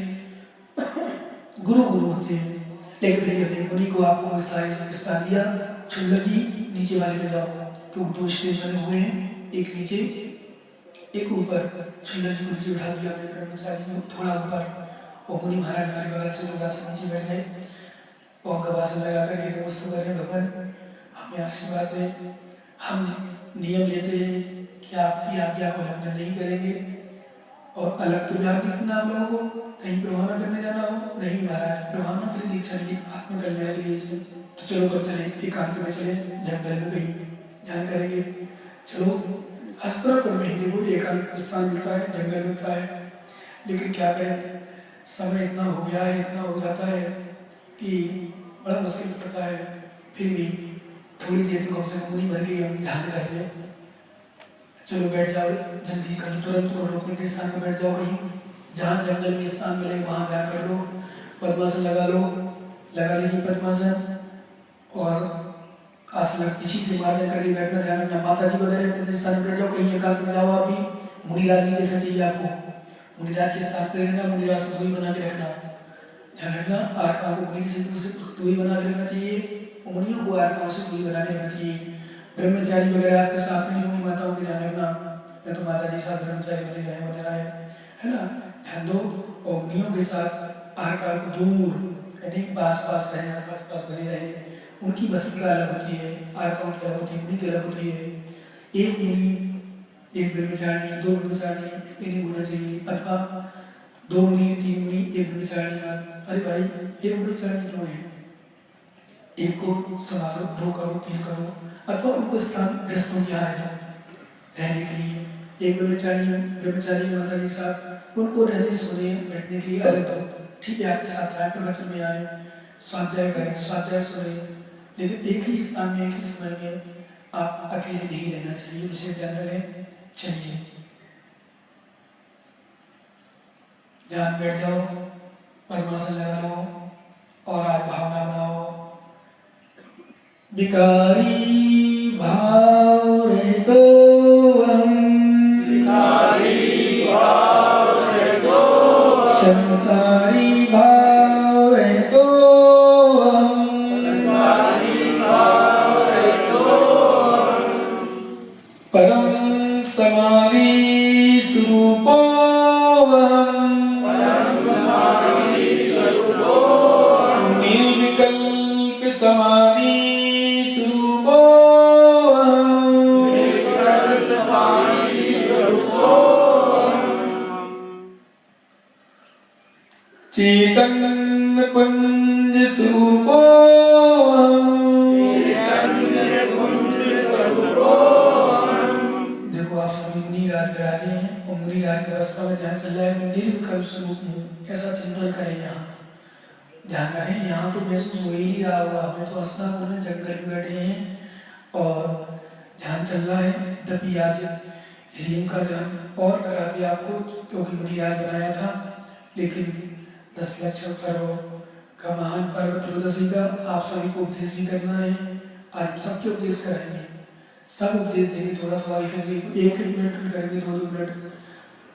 गुरु गुरु होते हैं, लेकिन फिर अपने मुनि को आपको विस्तार दिया। चुल्लर जी नीचे वाले में जाओ, क्योंकि दो स्टेज बने हुए हैं, एक नीचे एक ऊपर। चुल्लर जी को नीचे बैठा दिया अपने कर्मचारी को थोड़ा ऊपर, और मुनि महाराज हमारे बगल से थोड़ा सा नीचे बैठ गए और गवासन लगा करके नमस्ते करें। भगवान हमें आशीर्वाद दें। हम नियम लेते हैं कि आपकी आज्ञा को उल्लंघन नहीं करेंगे, और अलग तो ध्यान रखना आप लोगों को, कहीं प्रभावना करने जाना हो नहीं महाराज, प्रभावना के लिए दीक्षा लीजिए, आत्मकल्याण के लिए। तो चलो पर चले, एकांत में चले, जंगल में कहीं ध्यान करेंगे। चलो अस्त्र पर नहीं, देखो एकांत स्थान मिलता है, जंगल मिलता है, लेकिन क्या करें, समय इतना हो गया है, इतना हो जाता है कि बड़ा मुश्किल पड़ता है। फिर भी थोड़ी देर तो कम से कम नहीं भर के हम ध्यान कर ले। चलो बैठ जाओ, जल्दी कर लो, तुरंत कर लो, अपने स्थान पर बैठ जाओ, कहीं जहाँ जंगल में स्थान मिले वहाँ ध्यान कर लो। पद्मासन लगा लो, लगा लीजिए पद्मासन, और आसन किसी से मार्जन करके बैठना, ध्यान रखना। माता जी वगैरह अपने स्थान पर बैठ जाओ, कहीं एकांत में जाओ। आप भी मुनिराज नहीं देखना चाहिए आपको, मुनिराज के स्थान पर रहना, मुनिराज से दूरी बना के रखना, ध्यान रखना। आरकाओं को मुनि से दूरी बना के रखना चाहिए, मुनियों को आरकाओं से दूरी बना के रखना चाहिए। ब्रह्मचारी वगैरह आपके साथ नहीं होंगे, माताओं के ध्यान रखना, या तो माता जी साथ ब्रह्मचारी बने रहे वगैरह है ना, ध्यान दो। और मुनियों के साथ आरकाओं को दूर, यानी पास पास रहे, पास पास बने रहे। उनकी वसतिका अलग होती है, आरकाओं की अलग होती है, मुनि की अलग होती है। एक मुनि, एक ब्रह्मचारी, दो ब्रह्मचारी ये नहीं होना चाहिए, अथवा दो मुनि, तीन मुनि, एक ब्रह्मचारी। अरे भाई एक ब्रह्मचारी क्यों है, एक को संभालो, दो करो, तीन करो, अथवा उनको स्थान ग्रस्तों की रहने के लिए एक ब्रह्मचारी माता के साथ, उनको रहने सोने बैठने के लिए अलग दो। ठीक है, आपके साथ राय प्रवचन में आए, स्वाध्याय गए, स्वाध्याय सोए, लेकिन एक ही स्थान में, एक ही समय में आप अकेले नहीं रहना चाहिए, इसे ध्यान रखें। चलिए ध्यान बैठ जाओ, पद्मासन लगा लो, और आज भावना बनाओ। विकारी भाव रहे तो हम, विकारी भाव रहे तो संसारी भाव रहे तो हम, संसारी भाव रहे तो परम समाधि स्वरूपो हम, परम समाधि स्वरूपो निर्विकल्प समाधि स्वरूपो हम, निर्विकल्प समाधि स्वरूपो चैतन्य पुंज स्वरूपो हम, चैतन्य पुंज स्वरूपो में मुनिराज विराजे हैं और मुनिराज की अवस्था में ध्यान चल रहा है। निर्विकल्प स्वरूप हूँ ऐसा चिंतन करें। यहाँ ध्यान रखें, यहाँ तो महसूस हो ही नहीं रहा होगा, हमें तो हंसना बोलने जंगल में बैठे हैं और ध्यान चल रहा है। तभी आज ह्रीम का ध्यान और करा दिया आपको, क्योंकि मुनिराज बनाया था। लेकिन 10 लक्षण पर्व का महान पर्व त्रयोदशी का आप सभी को उपदेश भी करना है। आज हम सबके उपदेश करेंगे, सब उपदेश देंगे, थोड़ा थोड़ा करेंगे, एक मिनट करेंगे, 2 मिनट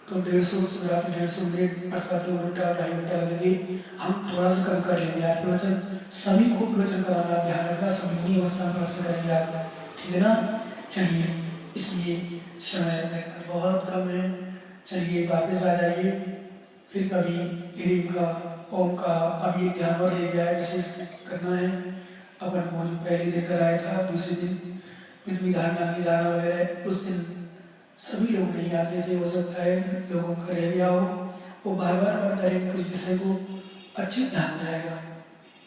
तो 150 मिनट अर्थात 2 घंटा 2.5 घंटा लगेंगे। हम थोड़ा सा कम कर लेंगे। आज प्रवचन सभी को प्रवचन कराना, ध्यान रखना, सभी अवस्था में प्रवचन करेंगे आप, ठीक है ना। चलिए, इसलिए समय बहुत कम है। चलिए वापस आ जाइए, फिर कभी ह्रीम का ओम का अब ये ध्यान और ले गया है, विशेष करना है। अपन को जो पहले दिन कराया था, दूसरे दिन पृथ्वी धारणा की धारणा वगैरह, उस दिन सभी लोग नहीं आते थे। हो सकता है लोगों का रह गया हो, वो बार बार मन करेंगे कुछ विषय को, अच्छे ध्यान जाएगा।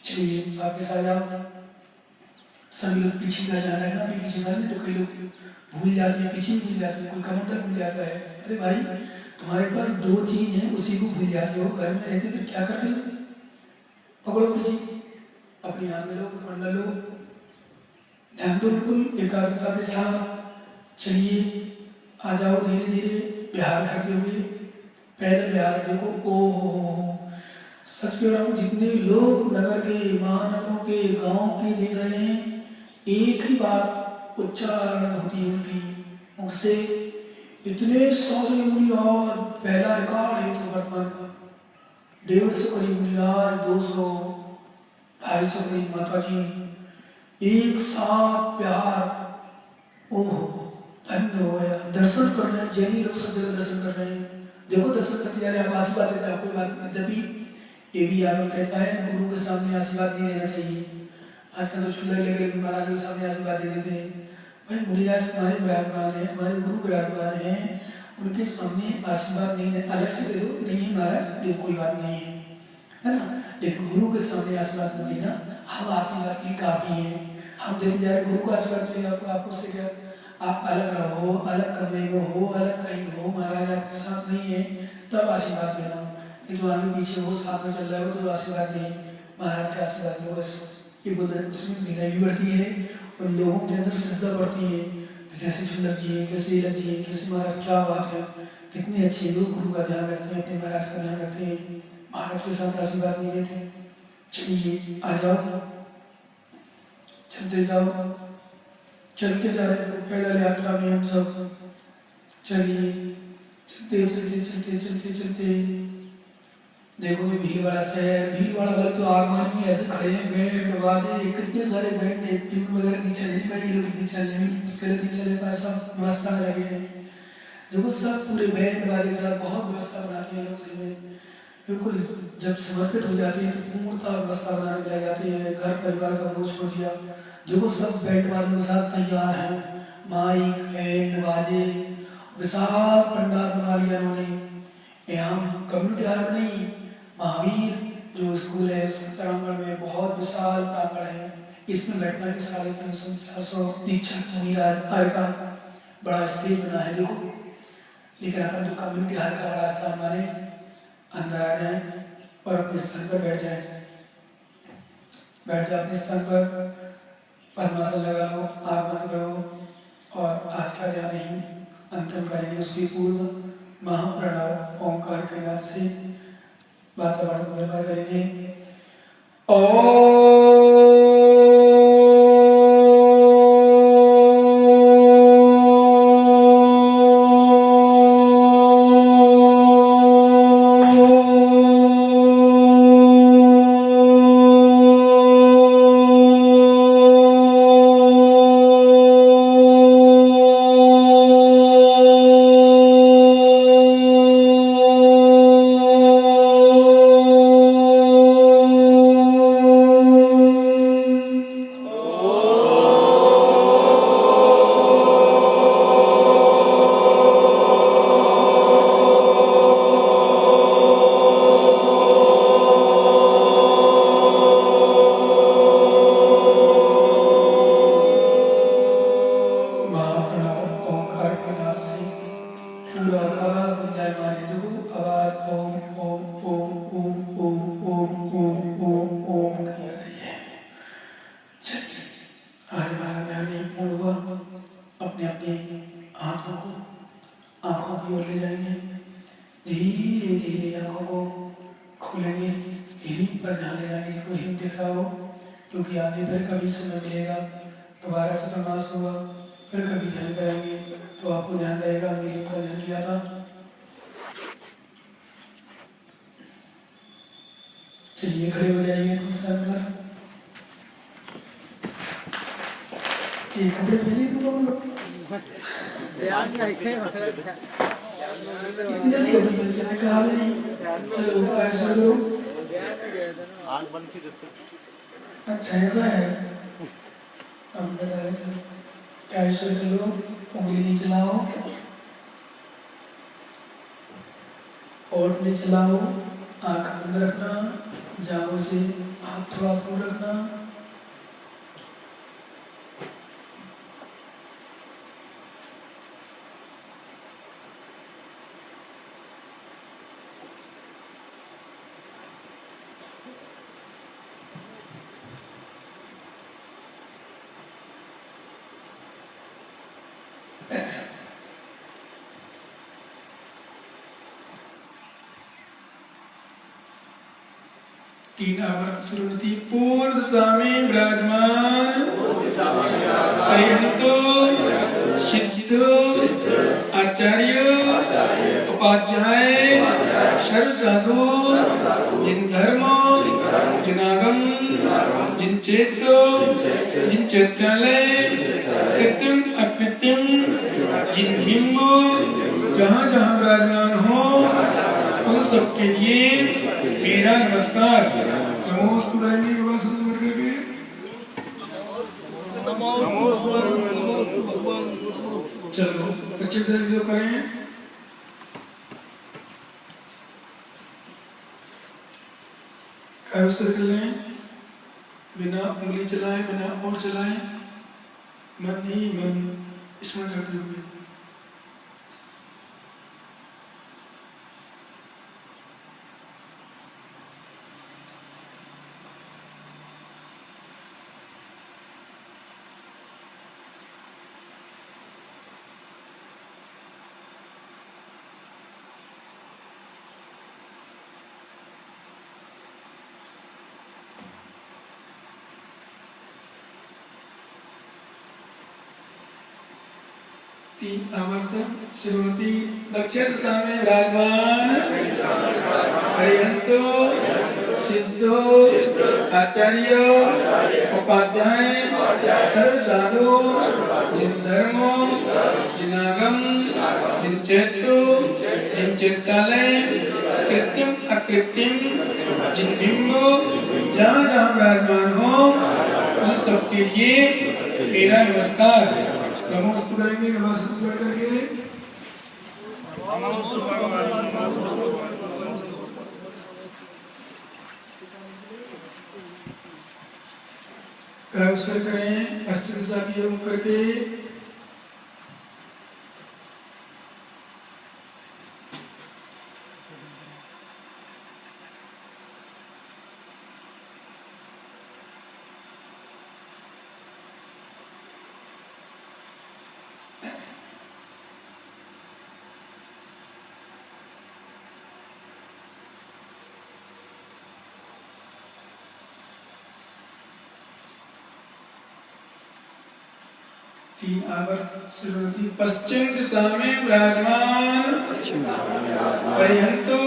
चलिए वापस आ जाओ। सभी लोग पीछे का ध्यान रखना, पीछे का तो कई लोग भूल जाते हैं, पीछे भूल जाते हैं, कोई कमांडर भूल जाता है। अरे भाई, तुम्हारे पास 2 चीज है, उसी को भूल जाते हो। घर में रहते फिर क्या कर रहे हो? पकड़ो पीछे, अपने हाथ में लो, पकड़ लो, ध्यान दो बिल्कुल एकाग्रता के साथ। चलिए आ जाओ धीरे धीरे, बिहार करते हुए पैदल बिहार देखो। ओ हो, सच कह रहा हूँ, जितने लोग नगर के, महानगरों के, गांव के देख रहे हैं, एक ही बात उच्चारण होती है उनकी मुख से। इतने 100 उंगली और पहला रिकॉर्ड है तो वर्तमान का 150 करीब उंगलियां, 200 250 करीब माता जी, एक साथ प्यार। ओह धन्य हो गया। दर्शन कर रहे हैं, जैनी लोग सब जगह दर्शन कर रहे हैं। देखो दर्शन करते जा रहे हैं, आप आशीर्वाद देते हैं, कोई बात नहीं। तभी ये भी आगे कहता है, गुरु के सामने आशीर्वाद नहीं देना चाहिए। आजकल तो चुल्ला लेकर महाराज के सामने आशीर्वाद दे देते हैं। भाई मुनिराज तुम्हारे विराजमान है, तुम्हारे गुरु विराजमान है, उनके सामने आशीर्वाद नहीं है, अलग से दे दो, नहीं महाराज देखो कोई बात नहीं है ना। लेकिन गुरु के सामने आशीर्वाद नहीं देना, हम आशीर्वाद के लिए काफी है। हम देते जा रहे गुरु को आशीर्वाद चाहिए आपको से क्या, आप अलग रहो, अलग कमरे में हो, अलग कहीं हो, महाराज आपके साथ नहीं है तब आशीर्वाद देना। ये तो आगे पीछे हो, साथ में चल रहा हो तो आशीर्वाद नहीं, महाराज का आशीर्वाद लो बस। ये बोलते उसमें विनय भी बढ़ती है और लोगों के अंदर श्रद्धा बढ़ती है। कैसे सुंदर जी है, कैसे लग जी है, कैसे महाराज क्या बात है, कितने अच्छे लोग गुरु का ध्यान रखते हैं, अपने महाराज का ध्यान रखते हैं, महाराज के साथ आशीर्वाद नहीं देते। चलिए आ जाओ, चलते जाओ, चलते जा रहे हैं पैदल यात्रा में हम सब। चलिए चलते चलते चलते चलते चलते, देखो ये भीलवाड़ा शहर, भीलवाड़ा वाले तो आगमन में ऐसे खड़े हैं, बैंड बजाते, कितने सारे बैंड है, ट्यून वगैरह नहीं चल रही, ये लोग नहीं चल रहे, मुश्किल नहीं चल रहा, सब व्यवस्था में लगे हैं। देखो सब पूरे बैंड बाजे के साथ बहुत व्यवस्था बनाते हैं लोग में, बिल्कुल जब समर्पित हो जाती है तो पूर्णतः व्यवस्था बनाने लग जाती है। घर परिवार का बोझ छोड़ दिया, देखो सब बैंड वालों के साथ तैयार हैं, माइक बैंड बाजे, विशाल पंडाल बना लिया उन्होंने। यहाँ कम्युनिटी हॉल नहीं, महावीर जो स्कूल है उसके प्रांगण में बहुत विशाल प्रांगण है, इसमें बैठना की 350-400 दीक्षक मुनिराज का बड़ा स्टेज बना है। देखो लेकिन अपन तो कम्युनिटी हॉल का बड़ा स्थान माने, अंदर आ जाए और अपने स्थान पर बैठ जाए, बैठ जाए अपने स्थान पर, पद्मासन लगा लो, आँख बंद करो और आज का ध्यान नहीं अंतिम करेंगे। उसके पूर्व महाप्रणव ओंकार के नाद से वातावरण को निर्भर करेंगे। आवाज गुंजायमान हेतु आवाज ओम ओम ओम ओम ओम ओम ओम ओम ओम किया गया है। चलिए आज हमारा ध्यान एक पूर्ण हुआ। अपने अपने आंखों की ओर ले जाएंगे। धीरे धीरे आंखों को खोलेंगे। हिरिंग पर ध्यान ले जाएंगे। कोई हिरिंग दिख रहा हो क्योंकि आगे फिर कभी समय मिलेगा, दोबारा चतुर्मास होगा, फिर कभी ध्यान करेंगे तो आपको ध्यान रहेगा मेरे पर ध्यान किया था। चलिए खड़े हो जाइए। ये कपड़े पहले तो जल्दी कहा नहीं। चलो ऐसा करो। अच्छा ऐसा है। अब क्या ऐसा करो, उंगली नीचे लाओ और नीचे लाओ, आंख बंद रखना, जांघों से हाथ थोड़ा दूर रखना। तीन आवर्त श्रुति पूर्ण दिशा में विराजमान अरिहंतो सिद्धो आचार्य उपाध्याय सर्व साधु जिन धर्म जिनागम जिन चेतो जिन चैत्यालय कृत्यम अकृत्यम जिन हिम्ब जहाँ जहाँ विराजमान हो उन सबके लिए मेरा नमस्कार। चलो अच्छे से वीडियो करें। कायु सर्कल लें, बिना उंगली चलाएं, बिना और चलाएं, मन ही मन स्मरण करते हुए। तीन आवर्तन श्रुति दक्षिण दिशा में विराजमान अरिहंतो सिद्धो आचार्य उपाध्याय सर्व साधु जिन धर्म जिनागम जिन चैतो जिन चैत्यालय कृत्यम अकृत्यम जिन बिंब जहाँ जहाँ विराजमान हो उन सबके लिए मेरा नमस्कार। नमोस्तु करेंगे, नमस्ते करेंगे। अवसर करें अष्टदिशा की योग करके। तीन आवर्त श्रुति पश्चिम दिशा में विराजमान अरिहंतो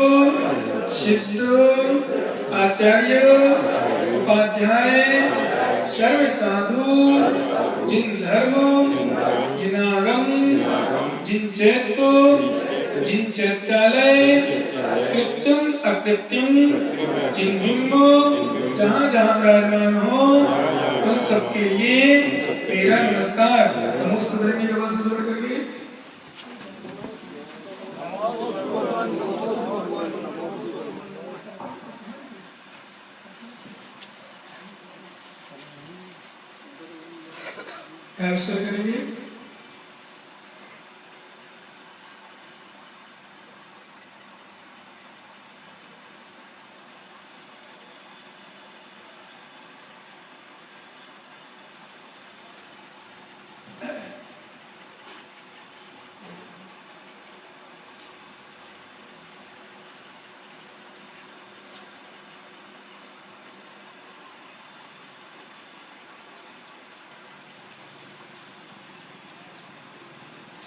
सिद्धो आचार्य उपाध्याय सर्व साधु जिन धर्म जिनागम जिन चैतो जिन चैत्यालय कृत्यम अकृत्यम जिन बिंब जहाँ जहाँ विराजमान हो उन सबके लिए मेरा नमस्कार। नमोस्तु करेंगे नमस्ते करके। अवसर करेंगे।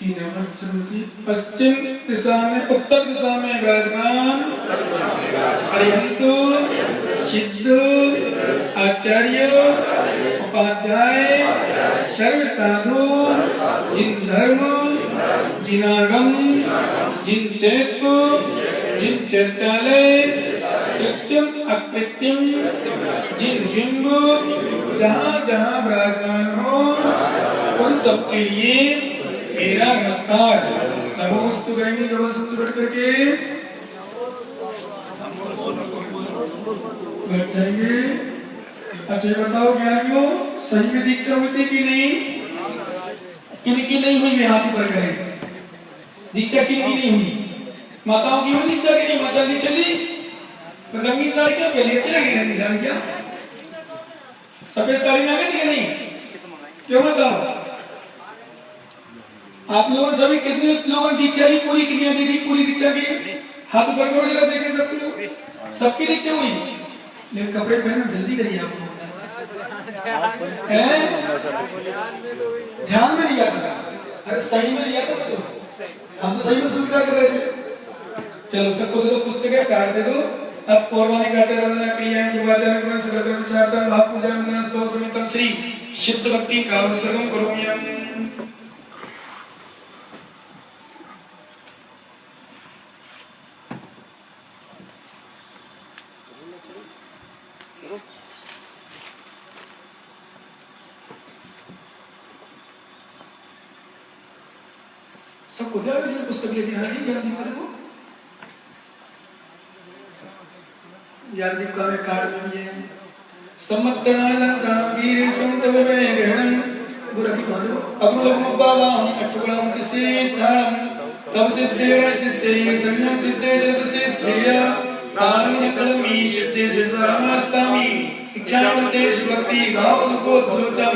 पश्चिम दिशा में उत्तर दिशा में विराजमान अरिहंतु सिद्धू आचार्य उपाध्याय सर्व साधु जिन धर्म जिनागम जिन चैत्य जिन चैत्यालय कृत्यम अकृत्यम जिन बिंब जहाँ जहाँ विराजमान हो उन सबके लिए मेरा नमस्कार। नमोस्तु गंगे नमस्तु करके बैठ जाएंगे। अच्छा बताओ ज्ञानियों, सही में दीक्षा हुई थी कि नहीं? किनकी नहीं हुई? में हाथ ऊपर करें। दीक्षा किनकी नहीं हुई? माताओं की हुई दीक्षा की नहीं? माता दी चली तो रंगीन साड़ी क्या पहले अच्छी लगी? रंगीन साड़ी क्या सफेद साड़ी में आ गई कि नहीं? क्यों बताओ? आप लोगों सभी कितने लोगों ने दीक्षा की पूरी क्रिया देखी? पूरी दीक्षा की हाथ ऊपर करो जरा देखें सबको। सबकी दीक्षा हुई लेकिन कपड़े पहनना जल्दी करिए आपको। ध्यान में लिया था? अरे सही में लिया था तो हम तो सही में स्वीकार कर रहे थे। चलो सबको तो पुस्तकें काट दे दो। अब पौराणिक आचार्य क्रिया पूर्वाचार्य सकल भाव पूजा स्तव समितम श्री शुद्ध भक्ति काव्य सर्वम करोमि। सबको पुस्तक लेके हाजिर ज्ञानदीप का में कार्ड में भी है। सम्मतनानंद सामगीर संतव में गहनम गुरु की मानो अगुलम बालाम अटुकलाम तिसिद्धाम तव सिद्धे सिद्धे संयम सिद्धे जत सिद्धिया आनंद चलमी सिद्धे से समासामी इच्छामतेश भक्ति गाव सुको सुचम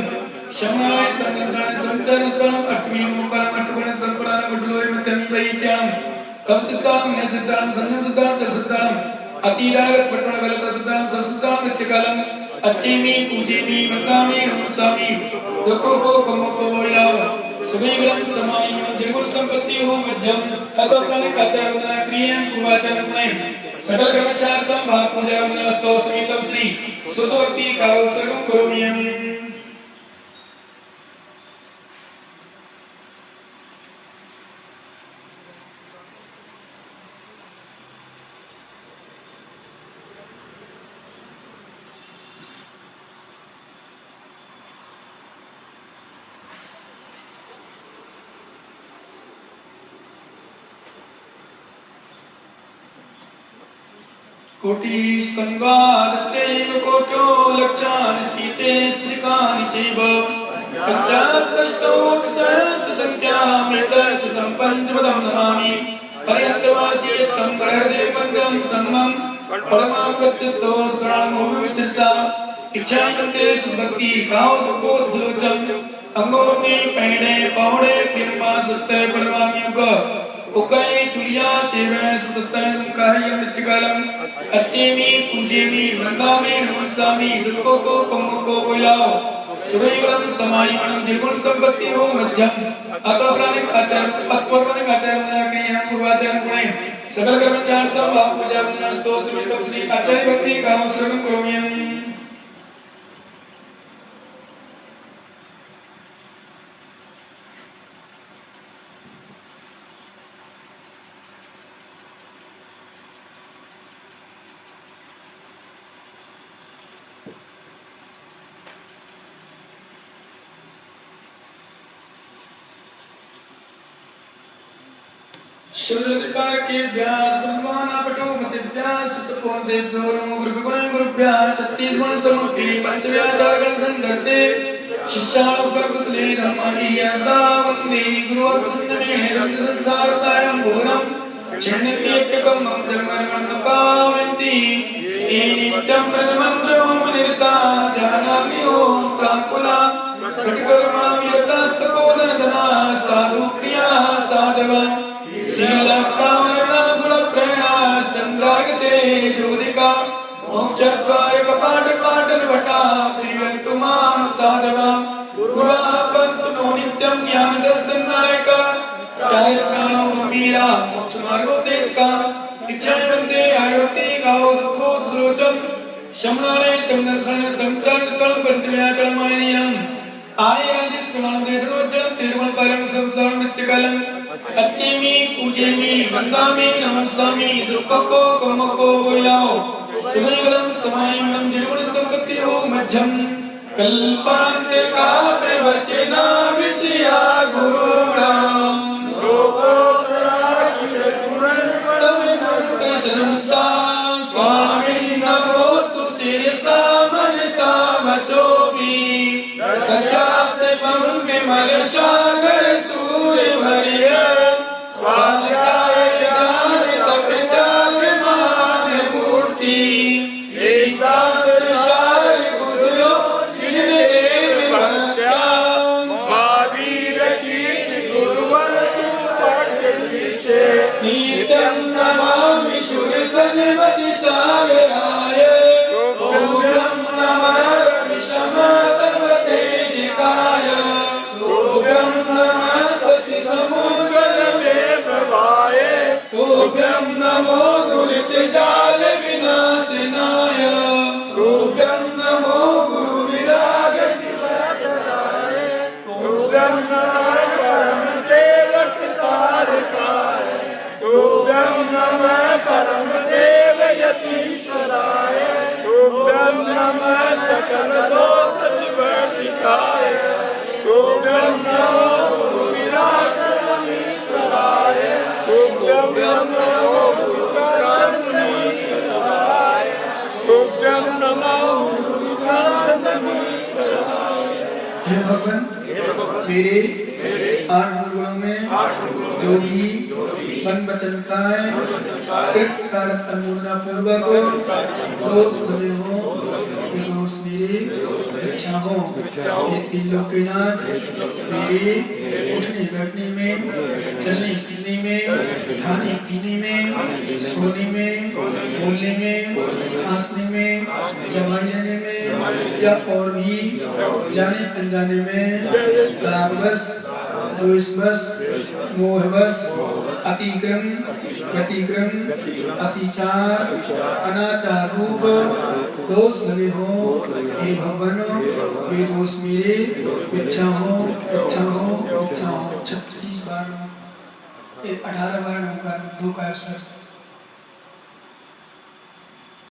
क्षमाय संगसाय संचरतम अट्मी मुकाम अटुकण संपरान गुडलोय मतमी वैक्याम तव सिद्धाम न सिद्धाम संयम सिद्धाम च सिद्धाम अतीरागत पटण गलत सिद्धाम सब सिद्धाम नित्यकालम अच्छेमी पूजेमी मतामी नमसामी दुखो को कमो को बोलाओ सभी ग्रंथ समाई मन जगुर संपत्ति हो मज्जम अतो प्राणिक आचार गुना क्रिया कुवाचन में सकल कर्मचारतम भाव पूजा गुना स्तव समितम श्री सुतोक्ति काव सर्वम करोम्यम। कोटि स्कंदाश्चैव कोटो लक्षान् सीते स्त्रिकानि चैव पञ्चाशतौ सहस्रसंख्यामृतच्युतं पञ्चपदं नमामि पर्यन्तवासी तं गणहृदयमङ्गं सम्मं परमाप्रच्युतो स्मरामो विशिष्टा इच्छाशक्ते सुभक्ति गाव सुकोत सुलोचन अंगों में पहने पौड़े प्रेमा सत्य परमायुग उकाई चुरिया चेवे सुतस्तन कहय निचकलम अच्छेमी पूजेमी वंदामी नमसामी दुखो को कमो को बोलाओ सुबैवरम समायमन जिगुण संपत्ति हो मध्यम अतोप्राणिक आचार अतोप्राणिक आचार मना के यहाँ पूर्वाचार गुणे सकल कर्मचारतम भाव पूजा गुना स्तोत्र समितम श्री आचार्य भक्ति गाव सर्वम करोम्यम। शुद्धता के व्यास भगवान पटो मति व्यास तपो देव्यो नमो गुरुगुण गुरुभ्याः छत्तीस गुण समुद्धि पंचव्याचार गण संघर्षे शिष्यानुग्रह कुशले धर्माणीयसा वंदे गुरुवर प्रसन्नमे रंग संसार सायं घोरम छिन्नति एककम धर्मं पावन्ति नित्यं ब्रह्ममंत्र ओम निरता ध्यानामि ओम प्राकुला सत्कर्मा विरतस्तपोधन धना साधु प्रिया साधवा शीलकामना गुण प्रेरणा चंद्रागते ज्योतिका मोक्षद्वार कपाट पाटन वटा प्रियन्तु मां साधवा गुरुवा पंतु नो नित्यं ज्ञान दर्शन नायका मोक्ष मार्गोपदेश का इच्छाएं बनते आयुर्ते गाओ सबको सुलोचन शमनालय शमदर्शन संचरण कर्म पंचम्याचरण मायनियम आय आदि स्मरण देशोचन तिरुमल परम संसार नित्यकालम अच्छेमी पूजेमी वंदामी नमस्सामी दुर्पको कमको गोयाओ सुमंगलम समायमनम जीवन संपत्ति हो मध्यम कल्पांत का प्रवचना विषया गुरुणाम प्रशंसा स्वामी नमोस्तु शिरसा मनसा वचोपि प्रत्यासे विमल सागर सूर्य वर्य स्वाध्याय ज्ञान तप त्याग मान मूर्ति ईशान सार कुशलो जिनदेव भक्त्याम महावीर कीर्ति गुरुवर पाठ शिष्य नित्यं नमामि शुर सन्मति सागराय ओम नमः विषमतम तेजिकाय ओम नमः शशि समुद्र में प्रभाय ओम नमो दुरित जाल विनाशनाय ओम नमो गुरु विराग शिवप्रदाय ओम नमः परम सेवक तारकाय ओम नमः परम देव यतीश्वराय ओम नमः सकल दोष निवर्तिकाय ओम नमो गुरु विराट ईश्वराय ओम नमो गुरु ईश्वराय ओम नमो गुरु हे भगवान मेरे 8 गुणों में जो भी मन वचन काय कृत कारक अनुमोदना पूर्वक दोष भरे हो दोष मेरी इच्छा हो हे तीन लोक के नाथ मेरे उठने बैठने में चलने फिरने में खाने पीने में सोने में बोलने में खांसने में दवाई लेने में या और भी जाने अनजाने में रागवश द्वेषवश मोहवश अतिक्रम व्यतिक्रम अतिचार अनाचार रूप दोष लगे हो हे भगवान वे दोष मेरे इच्छा हो 36 बार 18 बार नमकार 2 का अवसर